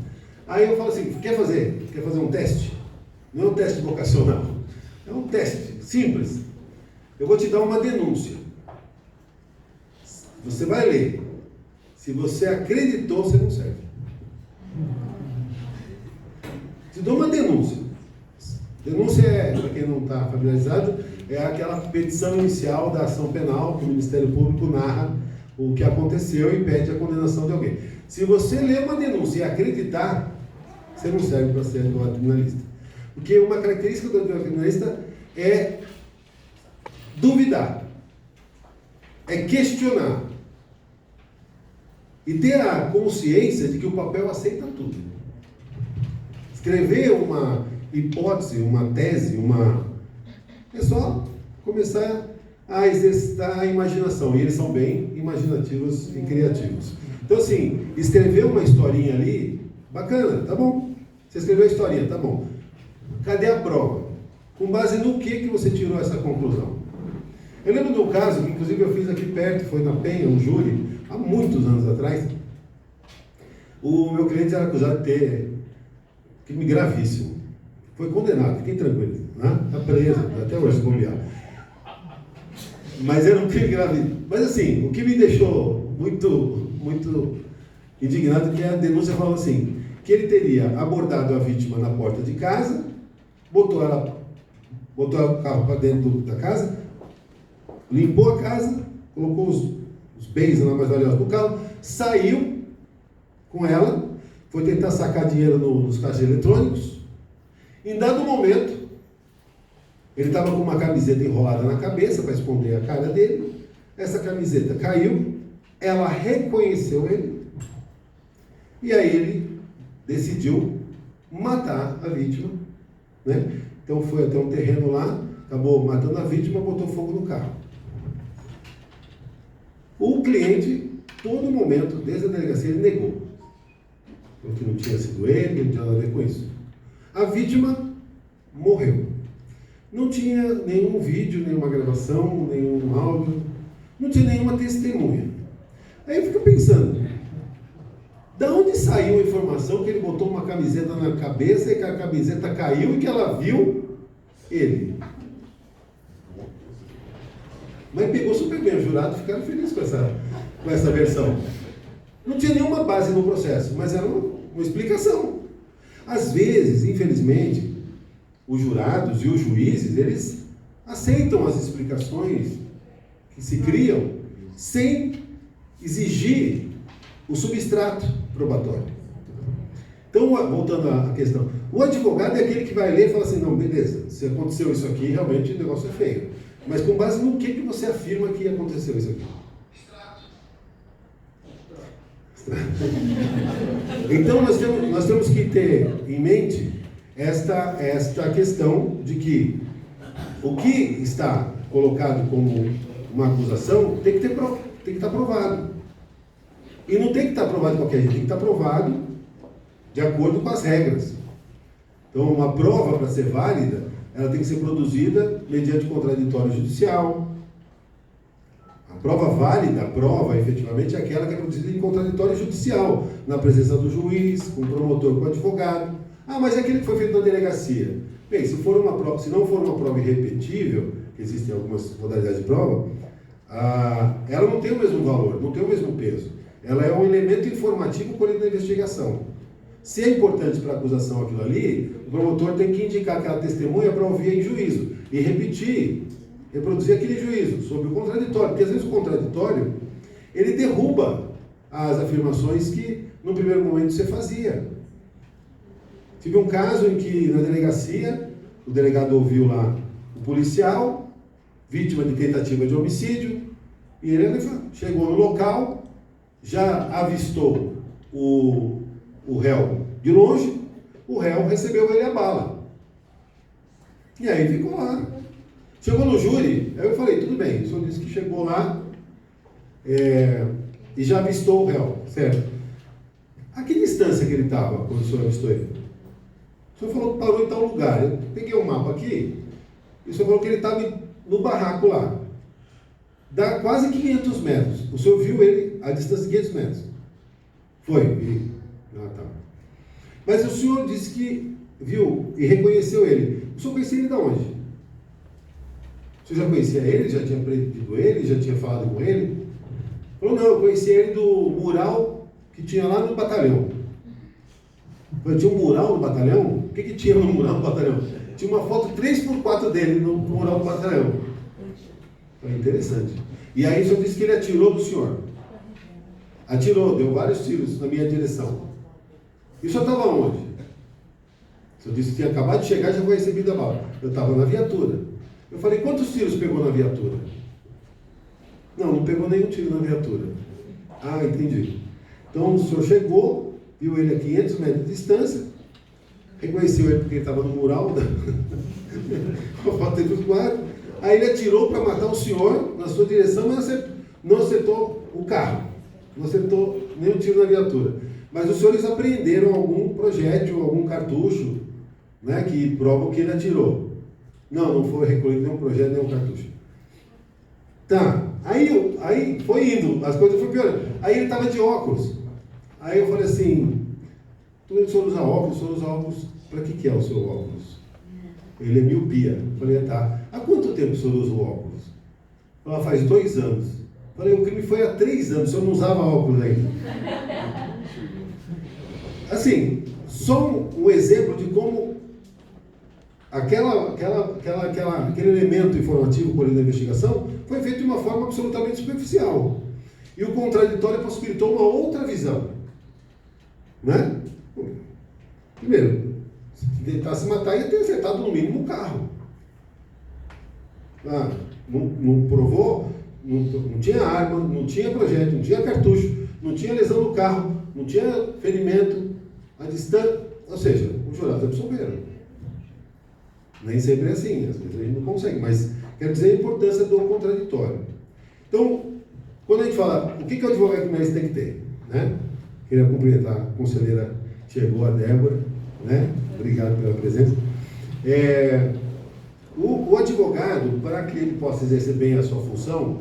Aí eu falo assim, quer fazer um teste? Não é um teste vocacional, é um teste simples. Eu vou te dar uma denúncia. Você vai ler. Se você acreditou, você não serve. Te dou uma denúncia. Denúncia para quem não está familiarizado, é aquela petição inicial da ação penal que o Ministério Público narra o que aconteceu e pede a condenação de alguém. Se você ler uma denúncia e acreditar, você não serve para ser advogado criminalista. Porque uma característica do advogado criminalista é duvidar, é questionar e ter a consciência de que o papel aceita tudo. Escrever uma hipótese, uma tese, é só começar a exercitar a imaginação, e eles são bem imaginativos e criativos. Então assim, escrever uma historinha ali, bacana, tá bom. Você escreveu a historinha, tá bom. Cadê a prova? Com base no que você tirou essa conclusão? Eu lembro de um caso que inclusive eu fiz aqui perto, foi na Penha, um júri, há muitos anos atrás. O meu cliente era acusado de ter crime gravíssimo. Foi condenado, fiquem tranquilos, né? Está preso, até hoje, se bobear. Mas era um crime grave. Mas assim, o que me deixou muito indignado é que a denúncia falava assim, que ele teria abordado a vítima na porta de casa, botou o carro para dentro da casa, limpou a casa, colocou os bens lá mais valiosos no carro, saiu com ela, foi tentar sacar dinheiro nos caixas eletrônicos. Em dado momento, ele estava com uma camiseta enrolada na cabeça para esconder a cara dele. Essa camiseta caiu, ela reconheceu ele, e aí ele decidiu matar a vítima, né? Então foi até um terreno lá, acabou matando a vítima, botou fogo no carro. O cliente, todo momento, desde a delegacia, ele negou. Porque não tinha sido ele, não tinha nada a ver com isso. A vítima morreu. Não tinha nenhum vídeo, nenhuma gravação, nenhum áudio, não tinha nenhuma testemunha. Aí eu fico pensando, Da onde saiu a informação que ele botou uma camiseta na cabeça e que a camiseta caiu e que ela viu ele? Mas pegou super bem, os jurados ficaram felizes com essa versão. Não tinha nenhuma base no processo, mas era uma explicação. Às vezes, infelizmente, os jurados e os juízes, eles aceitam as explicações que se criam sem exigir o substrato probatório. Então, voltando à questão, o advogado é aquele que vai ler e fala assim, não, beleza, se aconteceu isso aqui, realmente o negócio é feio. Mas com base no que você afirma que aconteceu isso aqui? Então, nós temos que ter em mente esta questão de que o que está colocado como uma acusação tem que estar provado. E não tem que estar provado de qualquer jeito, tem que estar provado de acordo com as regras. Então, uma prova, para ser válida, ela tem que ser produzida mediante contraditório judicial. A prova válida, a prova, efetivamente, é aquela que é produzida em contraditório judicial, na presença do juiz, com o promotor, com o advogado. Ah, mas é aquele que foi feito na delegacia. Bem, se não for uma prova irrepetível, que existem algumas modalidades de prova, ela não tem o mesmo valor, não tem o mesmo peso. Ela é um elemento informativo colhido na investigação. Se é importante para a acusação aquilo ali, o promotor tem que indicar aquela testemunha para ouvir em juízo e reproduzir aquele juízo sobre o contraditório, porque às vezes o contraditório, ele derruba as afirmações que no primeiro momento você fazia. Tive um caso em que na delegacia, o delegado ouviu lá o policial, vítima de tentativa de homicídio, e ele chegou no local, já avistou o réu de longe, o réu recebeu ele a bala. E aí ficou lá. Chegou no júri, aí eu falei, tudo bem, o senhor disse que chegou lá e já avistou o réu, certo? A que distância que ele estava quando o senhor avistou ele? O senhor falou que parou em tal lugar. Eu peguei um mapa aqui, e o senhor falou que ele estava no barraco lá. Dá quase 500 metros. O senhor viu ele a distância de 500 metros? Foi. Tá. Mas o senhor disse que viu e reconheceu ele. O senhor conhecia ele de onde? O senhor já conhecia ele? Já tinha prendido ele? Já tinha falado com ele? Falou, não, eu conhecia ele do mural que tinha lá no batalhão. Falei, tinha um mural no batalhão? O que tinha no mural do batalhão? Tinha uma foto 3x4 dele no mural do batalhão. Foi interessante. E aí o senhor disse que ele atirou no senhor. Atirou, deu vários tiros na minha direção. E o senhor estava onde? O senhor disse que tinha acabado de chegar e já foi recebido a bala. Eu estava na viatura. Eu falei, quantos tiros pegou na viatura? Não pegou nenhum tiro na viatura. Ah, entendi. Então o senhor chegou, viu ele a 500 metros de distância, reconheceu ele porque ele estava no mural, com a foto dele do quadro. Aí ele atirou para matar o senhor na sua direção, mas não acertou o carro. Não acertou nenhum tiro na viatura. Mas os senhores apreenderam algum projétil, algum cartucho, né, que prova que ele atirou. Não foi recolhido nenhum projétil, nenhum cartucho. Tá, aí foi indo, as coisas foram piorando. Aí ele estava de óculos. Aí eu falei assim, o senhor usa óculos, para que é o seu óculos? Ele é miopia. Eu falei, tá. Há quanto tempo o senhor usa o óculos? Ela faz 2 anos. Eu falei, o crime foi há 3 anos, o senhor não usava óculos ainda. Assim, só um exemplo de como aquele elemento informativo colhido na investigação foi feito de uma forma absolutamente superficial. E o contraditório possibilitou uma outra visão. Né? Primeiro, se tentasse matar, ia ter acertado no mínimo o carro. Não provou, não tinha arma, não tinha projeto, não tinha cartucho, não tinha lesão no carro, não tinha ferimento, a distância, ou seja, os jurados absolveram. Nem sempre é assim, às vezes a gente não consegue, mas quero dizer a importância do contraditório. Então, quando a gente fala, o que o advogado criminalista tem que ter? Né? Queria cumprimentar a conselheira, chegou a Débora, né? Obrigado pela presença. O advogado, para que ele possa exercer bem a sua função,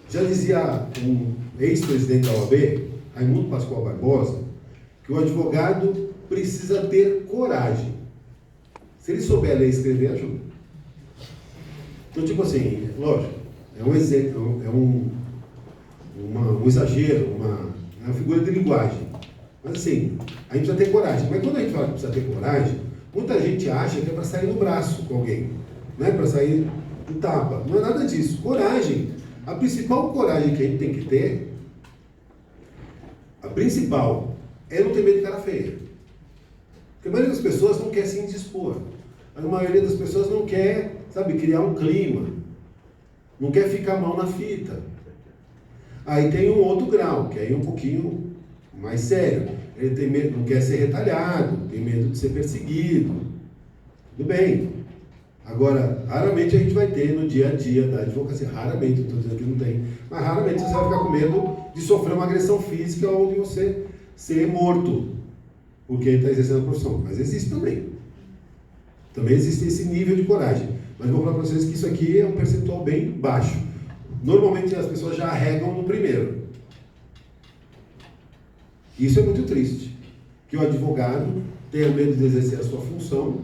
já dizia um ex-presidente da OAB, Raimundo Pascoal Barbosa, que o advogado precisa ter coragem. Se ele souber ler e escrever, ajuda. Então, tipo assim, lógico, é um exemplo, um exagero, uma figura de linguagem. Mas assim, a gente precisa ter coragem. Mas quando a gente fala que precisa ter coragem, muita gente acha que é para sair no braço com alguém, não é para sair no tapa. Não é nada disso. Coragem. A principal coragem que a gente tem que ter, a principal, é não ter medo de cara feia. Porque a maioria das pessoas não quer se indispor. A maioria das pessoas não quer, sabe, criar um clima. Não quer ficar mal na fita. Aí tem um outro grau, que aí é um pouquinho mais sério. Ele tem medo, não quer ser retalhado, tem medo de ser perseguido. Tudo bem. Agora, raramente a gente vai ter no dia a dia da advocacia, raramente, não estou dizendo que não tem, mas raramente você vai ficar com medo de sofrer uma agressão física ou de você ser morto, porque está exercendo a profissão. Mas existe também. Também existe esse nível de coragem. Mas vou falar para vocês que isso aqui é um percentual bem baixo. Normalmente as pessoas já arregam no primeiro. Isso é muito triste. Que o advogado tenha medo de exercer a sua função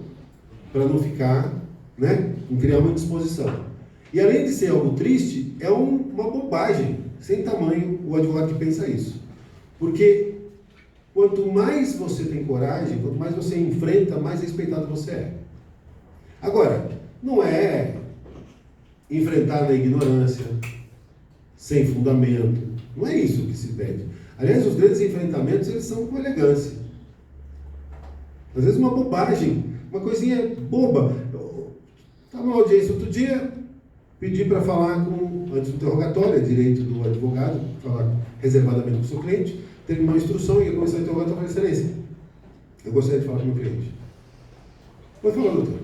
para não ficar, né, não criar uma indisposição. E além de ser algo triste, é uma bobagem, sem tamanho, o advogado que pensa isso. Porque quanto mais você tem coragem, quanto mais você enfrenta, mais respeitado você é. Agora, não é enfrentar na ignorância, sem fundamento. Não é isso que se pede. Aliás, os grandes enfrentamentos, eles são com elegância. Às vezes uma bobagem, uma coisinha boba. Estava numa audiência outro dia, pedi para falar antes do interrogatório, é direito do advogado, falar reservadamente com o seu cliente, terminar uma instrução e começar o interrogatório com excelência. Eu gostaria de falar com o meu cliente. Pode falar, doutor.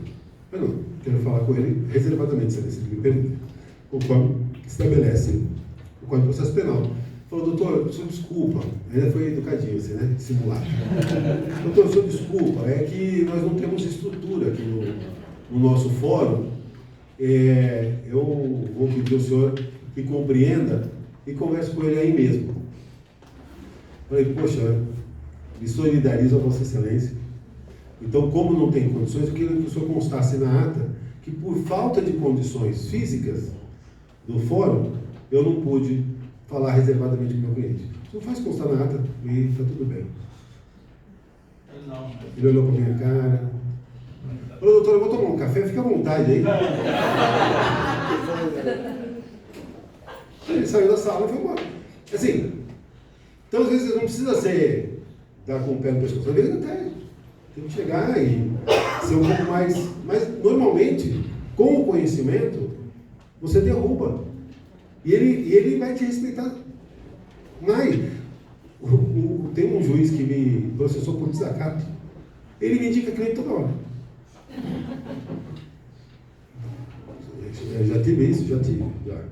Eu não, quero falar com ele reservadamente, se ele me permite, conforme estabelece o Código de Processo Penal. Falou, doutor, o senhor desculpa, ainda foi educadinho assim, né? Simulado. Doutor, o senhor desculpa, é que nós não temos estrutura aqui no nosso fórum. Eu vou pedir ao senhor que compreenda e converse com ele aí mesmo. Falei, poxa, me solidarizo a Vossa Excelência. Então, como não tem condições, eu queria que o senhor constasse na ata que por falta de condições físicas do fórum, eu não pude falar reservadamente com o meu cliente. O senhor faz constar na ata e está tudo bem. Ele olhou para a minha cara. Falou, doutor, eu vou tomar um café, fica à vontade aí. Ele saiu da sala e foi embora. Assim, então às vezes não precisa dar com o pé no pescoço, às vezes até tem que chegar e ser um pouco mais... Mas, normalmente, com o conhecimento, você derruba. E ele vai te respeitar mais. Tem um juiz que me processou por desacato. Ele me indica cliente toda hora. Já tive isso, já.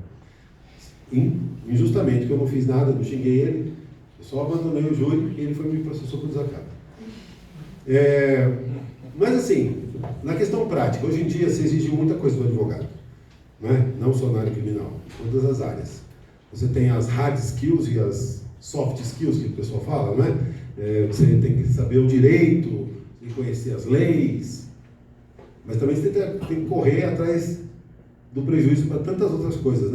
Injustamente, porque eu não fiz nada, não xinguei ele. Eu só abandonei o júri e ele me processou por desacato. Mas assim, na questão prática, hoje em dia se exige muita coisa do advogado, não só na área criminal, todas as áreas. Você tem as hard skills e as soft skills, que o pessoal fala, você tem que saber o direito, tem que conhecer as leis, mas também você tem que correr atrás do prejuízo para tantas outras coisas,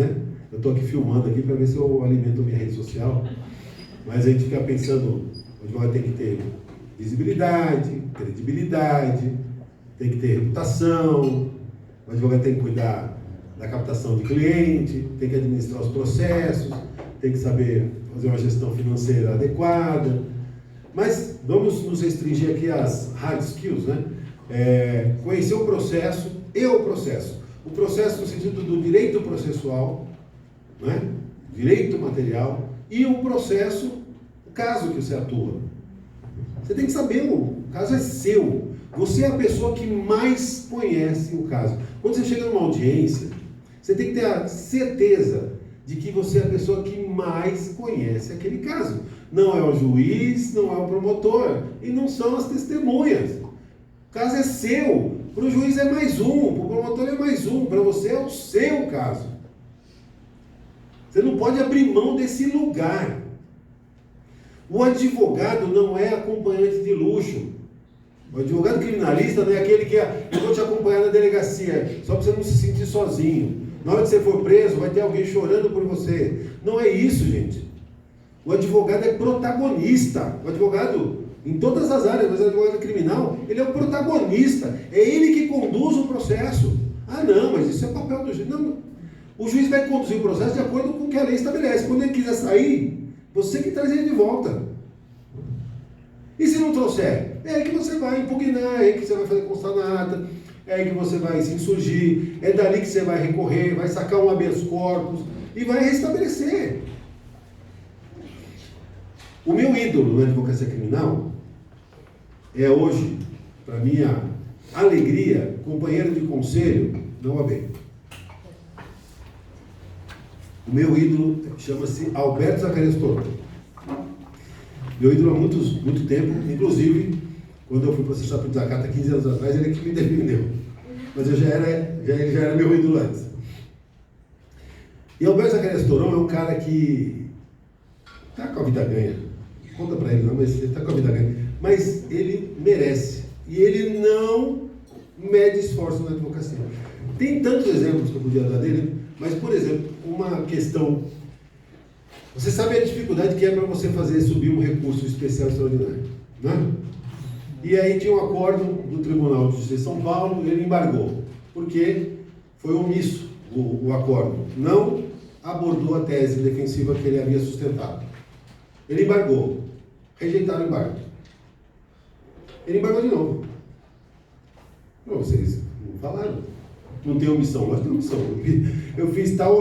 Eu estou aqui filmando aqui para ver se eu alimento minha rede social, mas a gente fica pensando, o advogado tem que ter visibilidade, credibilidade, tem que ter reputação, o advogado tem que cuidar da captação de cliente, tem que administrar os processos, tem que saber fazer uma gestão financeira adequada. Mas vamos nos restringir aqui às hard skills, conhecer o processo e o processo. O processo no sentido do direito processual, direito material, e o processo, o caso que você atua. Você tem que saber, o caso é seu. Você é a pessoa que mais conhece o caso. Quando você chega numa audiência, você tem que ter a certeza de que você é a pessoa que mais conhece aquele caso. Não é o juiz, não é o promotor, e não são as testemunhas. O caso é seu. Para o juiz é mais um, para o promotor é mais um, para você é o seu caso. Você não pode abrir mão desse lugar. O advogado não é acompanhante de luxo. O advogado criminalista não é aquele que eu vou te acompanhar na delegacia, só para você não se sentir sozinho. Na hora que você for preso, vai ter alguém chorando por você. Não é isso, gente. O advogado é protagonista. O advogado, em todas as áreas, mas o advogado criminal, ele é o protagonista. É ele que conduz o processo. Ah, não, mas isso é papel do juiz. Não, o juiz vai conduzir o processo de acordo com o que a lei estabelece. Quando ele quiser sair, você que traz ele de volta. E se não trouxer? É aí que você vai impugnar, é aí que você vai fazer constar na ata, é aí que você vai se insurgir, é dali que você vai recorrer, vai sacar um habeas corpus e vai restabelecer. O meu ídolo na advocacia criminal é hoje, para minha alegria, companheiro de conselho da OAB. O meu ídolo chama-se Alberto Zacarias Toro. Meu ídolo há muito tempo, inclusive, quando eu fui processar por desacato há 15 anos atrás, ele é que me defendeu. Mas ele já era meu ídolo antes. E Alberto Zacarias Torão é um cara que está com a vida ganha. Conta para ele, não, mas ele está com a vida ganha. Mas ele merece. E ele não mede esforço na advocacia. Tem tantos exemplos que eu podia dar dele, mas, por exemplo, uma questão... Você sabe a dificuldade que é para você fazer subir um recurso especial extraordinário, né? E aí tinha um acordo do Tribunal de Justiça de São Paulo, ele embargou, porque foi omisso o acordo. Não abordou a tese defensiva que ele havia sustentado. Ele embargou. Rejeitaram o embargo. Ele embargou de novo. Não, vocês não falaram. Não tem omissão, mas tem omissão. Eu fiz tal...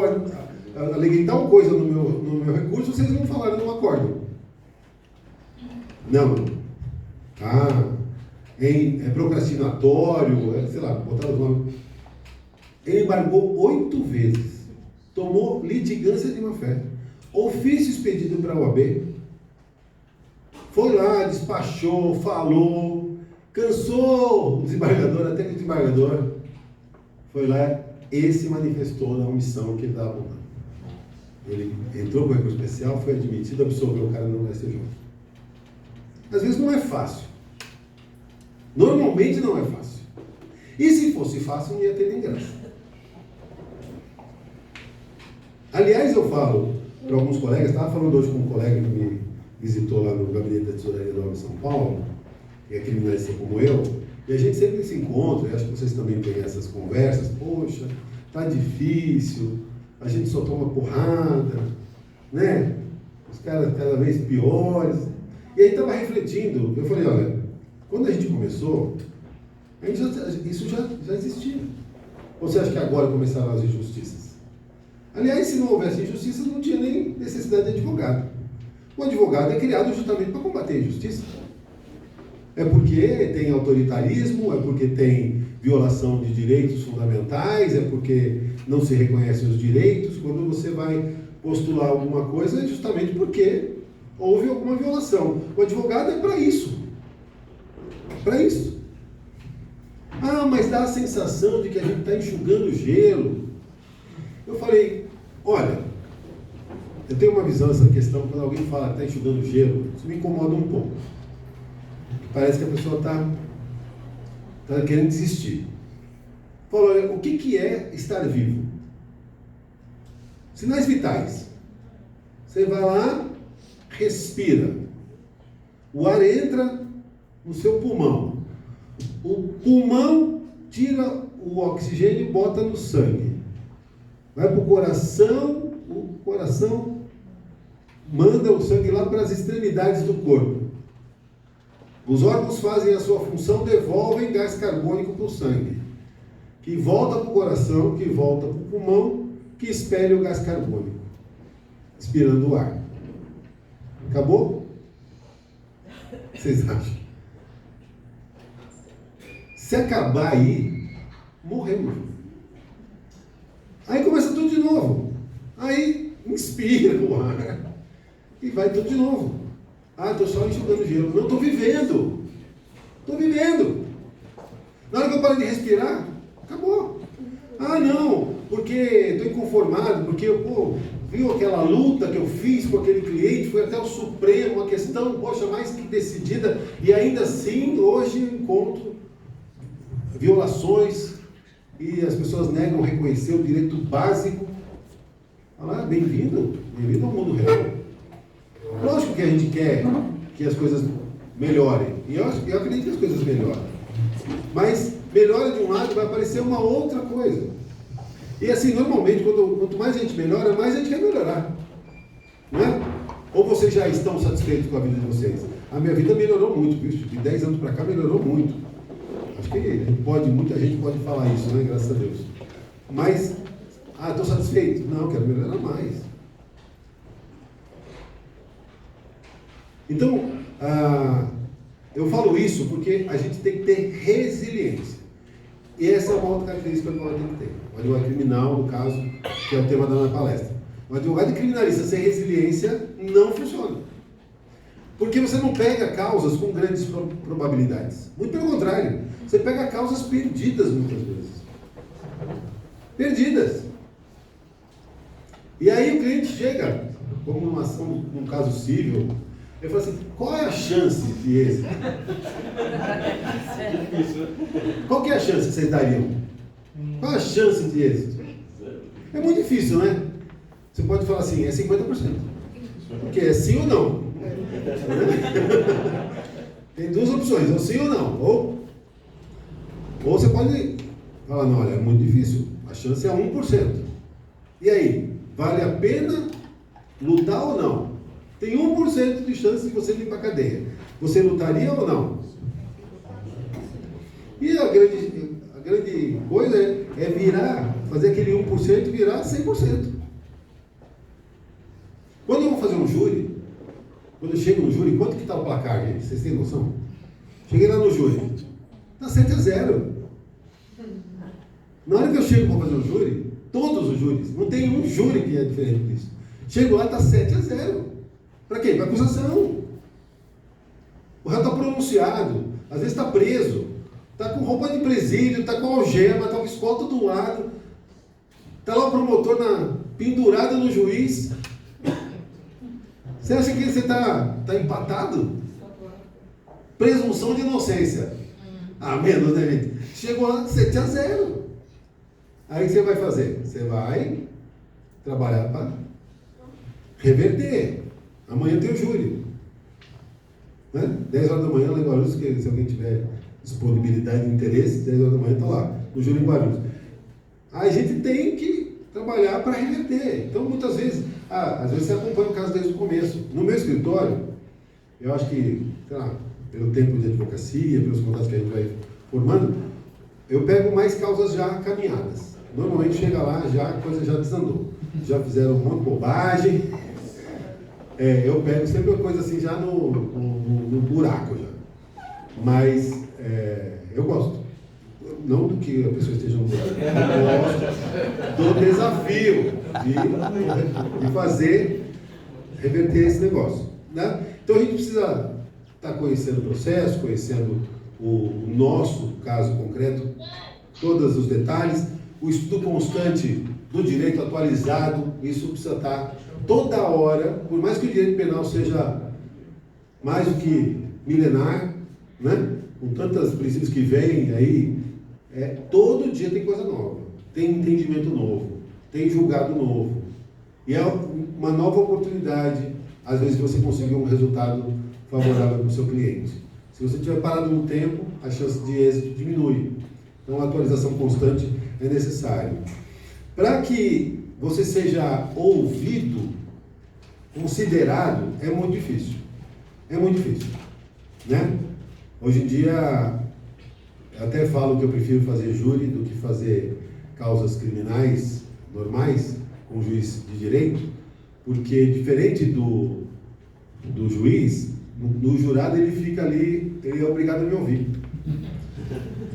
aleguei tal coisa no meu recurso, vocês não falaram no acordo. Não. É procrastinatório, sei lá, botaram os nomes. Ele embargou 8 vezes. Tomou litigância de má-fé. Ofício expedido para a OAB. Foi lá, despachou, falou, cansou o desembargador, até que o desembargador foi lá e se manifestou na omissão que ele estava apontando. Ele entrou com recurso especial, foi admitido, absolveu o cara no STJ. Às vezes não é fácil. Normalmente não é fácil. E se fosse fácil, não ia ter nem graça. Aliás, eu falo para alguns colegas, estava falando hoje com um colega que me visitou lá no gabinete da Tesouraria Nova em São Paulo, que é criminalista como eu, e a gente sempre se encontra, e acho que vocês também têm essas conversas, poxa, tá difícil, a gente só toma porrada, né? Os caras cada vez piores. E aí estava refletindo, eu falei, olha, quando a gente começou, isso já existia. Ou você acha que agora começaram as injustiças? Aliás, se não houvesse injustiça, não tinha nem necessidade de advogado. O advogado é criado justamente para combater a injustiça. É porque tem autoritarismo, é porque tem violação de direitos fundamentais, é porque não se reconhecem os direitos. Quando você vai postular alguma coisa, é justamente porque houve alguma violação. O advogado é para isso. Para isso. Ah, mas dá a sensação de que a gente está enxugando gelo. Eu falei, olha, eu tenho uma visão dessa questão, quando alguém fala que está enxugando gelo, isso me incomoda um pouco. Parece que a pessoa está querendo desistir. Fala, olha, o que é estar vivo? Sinais vitais. Você vai lá, respira. O ar entra no seu pulmão. O pulmão tira o oxigênio e bota no sangue. Vai para o coração manda o sangue lá para as extremidades do corpo. Os órgãos fazem a sua função, devolvem gás carbônico para o sangue, que volta para o coração, que volta para o pulmão, que expele o gás carbônico, expirando o ar. Acabou? Vocês acham? Se acabar aí, morremos. Aí começa tudo de novo. Aí inspira o ar e vai tudo de novo. Ah, estou só enxugando gelo. Não, estou vivendo. Estou vivendo. Na hora que eu paro de respirar, acabou. Ah, não, porque estou inconformado, porque viu aquela luta que eu fiz com aquele cliente, foi até o Supremo, uma questão, poxa, mais que decidida, e ainda assim, hoje eu encontro violações e as pessoas negam reconhecer o direito básico. Olha lá, bem-vindo ao mundo real. Lógico que a gente quer que as coisas melhorem, e eu acredito que as coisas melhorem, mas melhora de um lado, vai aparecer uma outra coisa. E assim, normalmente, quanto mais a gente melhora, mais a gente quer melhorar. Não é? Ou vocês já estão satisfeitos com a vida de vocês? A minha vida melhorou muito, viu? De 10 anos para cá melhorou muito. Acho que muita gente pode falar isso, né? Graças a Deus. Mas, estou satisfeito? Não, quero melhorar mais. Então, eu falo isso porque a gente tem que ter resiliência. E essa é uma outra característica que o advogado tem que ter. O advogado criminal, no caso, que é o tema da minha palestra. O advogado criminalista sem resiliência não funciona. Porque você não pega causas com grandes probabilidades. Muito pelo contrário. Você pega causas perdidas muitas vezes. Perdidas. E aí o cliente chega, como numa ação, num caso civil, ele fala assim, qual é a chance de êxito? Qual que é a chance que vocês dariam? Qual é a chance de êxito? É muito difícil, né? Você pode falar assim, é 50%. Porque é sim ou não. Tem duas opções, ou sim ou não. Ou você pode falar, não, olha, é muito difícil. A chance é 1%. E aí, vale a pena lutar ou não? Tem 1% de chance de você ir para a cadeia. Você lutaria ou não? E a grande coisa é fazer aquele 1% virar 100%. Quando eu vou fazer um júri, quando eu chego no júri, quanto que está o placar, gente? Vocês têm noção? Cheguei lá no júri, está 7-0. Na hora que eu chego para fazer um júri, todos os júris, não tem um júri que é diferente disso. Chego lá, está 7-0. Para quê? Para acusação. O réu está pronunciado, às vezes está preso, está com roupa de presídio, está com algema, está com escolta do lado, está lá o promotor pendurado no juiz. Você acha que você está empatado? Presunção de inocência. Menos, né, gente? Chegou lá 7-0. Aí o que você vai fazer? Você vai trabalhar para reverter. Amanhã tem o júri. Né? 10 horas da manhã lá em Guarulhos, se alguém tiver disponibilidade e interesse, 10 horas da manhã está lá, no júri em Guarulhos. Aí a gente tem que trabalhar para reverter. Então, muitas vezes, às vezes você acompanha o caso desde o começo. No meu escritório, eu acho que, sei lá, pelo tempo de advocacia, pelos contatos que a gente vai formando, eu pego mais causas já caminhadas. Normalmente chega lá, a coisa já desandou. Já fizeram um monte de bobagem. Eu pego sempre uma coisa assim já no buraco já. Mas eu gosto. Não do que a pessoa esteja no buraco. Eu gosto do desafio de fazer, reverter esse negócio. Né? Então a gente precisa estar conhecendo o processo, conhecendo o nosso caso concreto, todos os detalhes, o estudo constante do direito atualizado, isso precisa estar toda hora, por mais que o direito penal seja mais do que milenar, né? Com tantos princípios que vêm aí, todo dia tem coisa nova, tem entendimento novo, tem julgado novo, e é uma nova oportunidade, às vezes, de você conseguir um resultado favorável para o seu cliente. Se você estiver parado no tempo, a chance de êxito diminui. Então, a atualização constante é necessária. Para que você seja ouvido, considerado, é muito difícil. É muito difícil. Né? Hoje em dia, eu até falo que eu prefiro fazer júri do que fazer causas criminais normais com o juiz de direito, porque diferente do juiz, no jurado ele fica ali, ele é obrigado a me ouvir.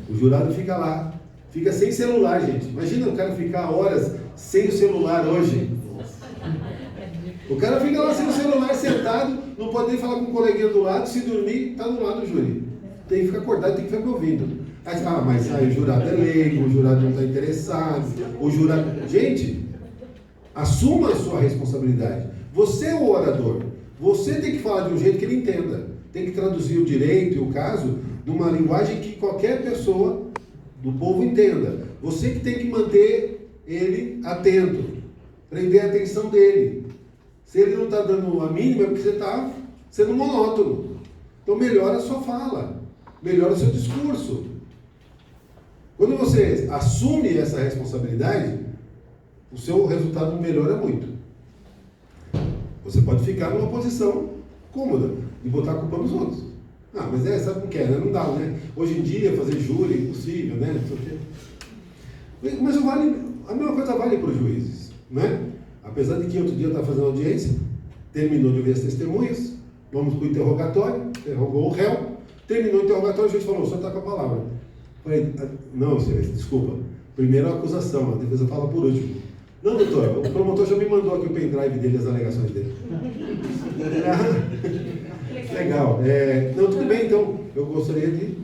O jurado fica lá, fica sem celular, gente. Imagina o cara ficar horas sem o celular hoje. O cara fica lá sem o celular sentado, não pode nem falar com o coleguinha do lado, se dormir, está do lado do júri. Tem que ficar acordado, tem que ficar me ouvindo. Aí, mas aí o jurado é leigo, o jurado não está interessado, o jurado... Gente, Assuma a sua responsabilidade. Você é o orador. Você tem que falar de um jeito que ele entenda. Tem que traduzir o direito e o caso numa linguagem que qualquer pessoa do povo entenda. Você que tem que manter ele atento, prender a atenção dele. Se ele não está dando a mínima, é porque você está sendo monótono. Então melhora a sua fala, melhora o seu discurso. Quando você assume essa responsabilidade, o seu resultado melhora muito. Você pode ficar numa posição cômoda e botar a culpa nos outros. Ah, mas sabe como que é, né? Não dá, né? Hoje em dia, fazer júri é impossível, né? Não sei o quê. Mas a mesma coisa vale para os juízes, né? Apesar de que outro dia eu estava fazendo audiência, terminou de ouvir as testemunhas, vamos para o interrogatório, interrogou o réu, terminou o interrogatório, o juiz falou, o senhor está com a palavra. Falei, não, senhor, desculpa. Primeiro a acusação, a defesa fala por último. Não, doutor, o promotor já me mandou aqui o pendrive dele, as alegações dele. Legal. Não, tudo bem, então, eu gostaria de...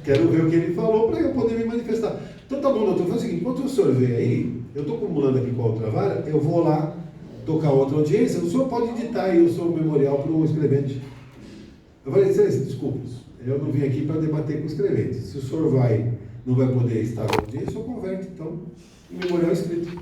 Quero ver o que ele falou para eu poder me manifestar. Então tá bom, doutor, faz o seguinte, enquanto o senhor vem aí, eu estou acumulando aqui com a outra vara, eu vou lá tocar outra audiência, o senhor pode editar aí o seu memorial para o escrevente. Eu falei, desculpa, eu não vim aqui para debater com o escrevente. Se o senhor não vai poder estar na audiência, o senhor converte, então, em memorial escrito.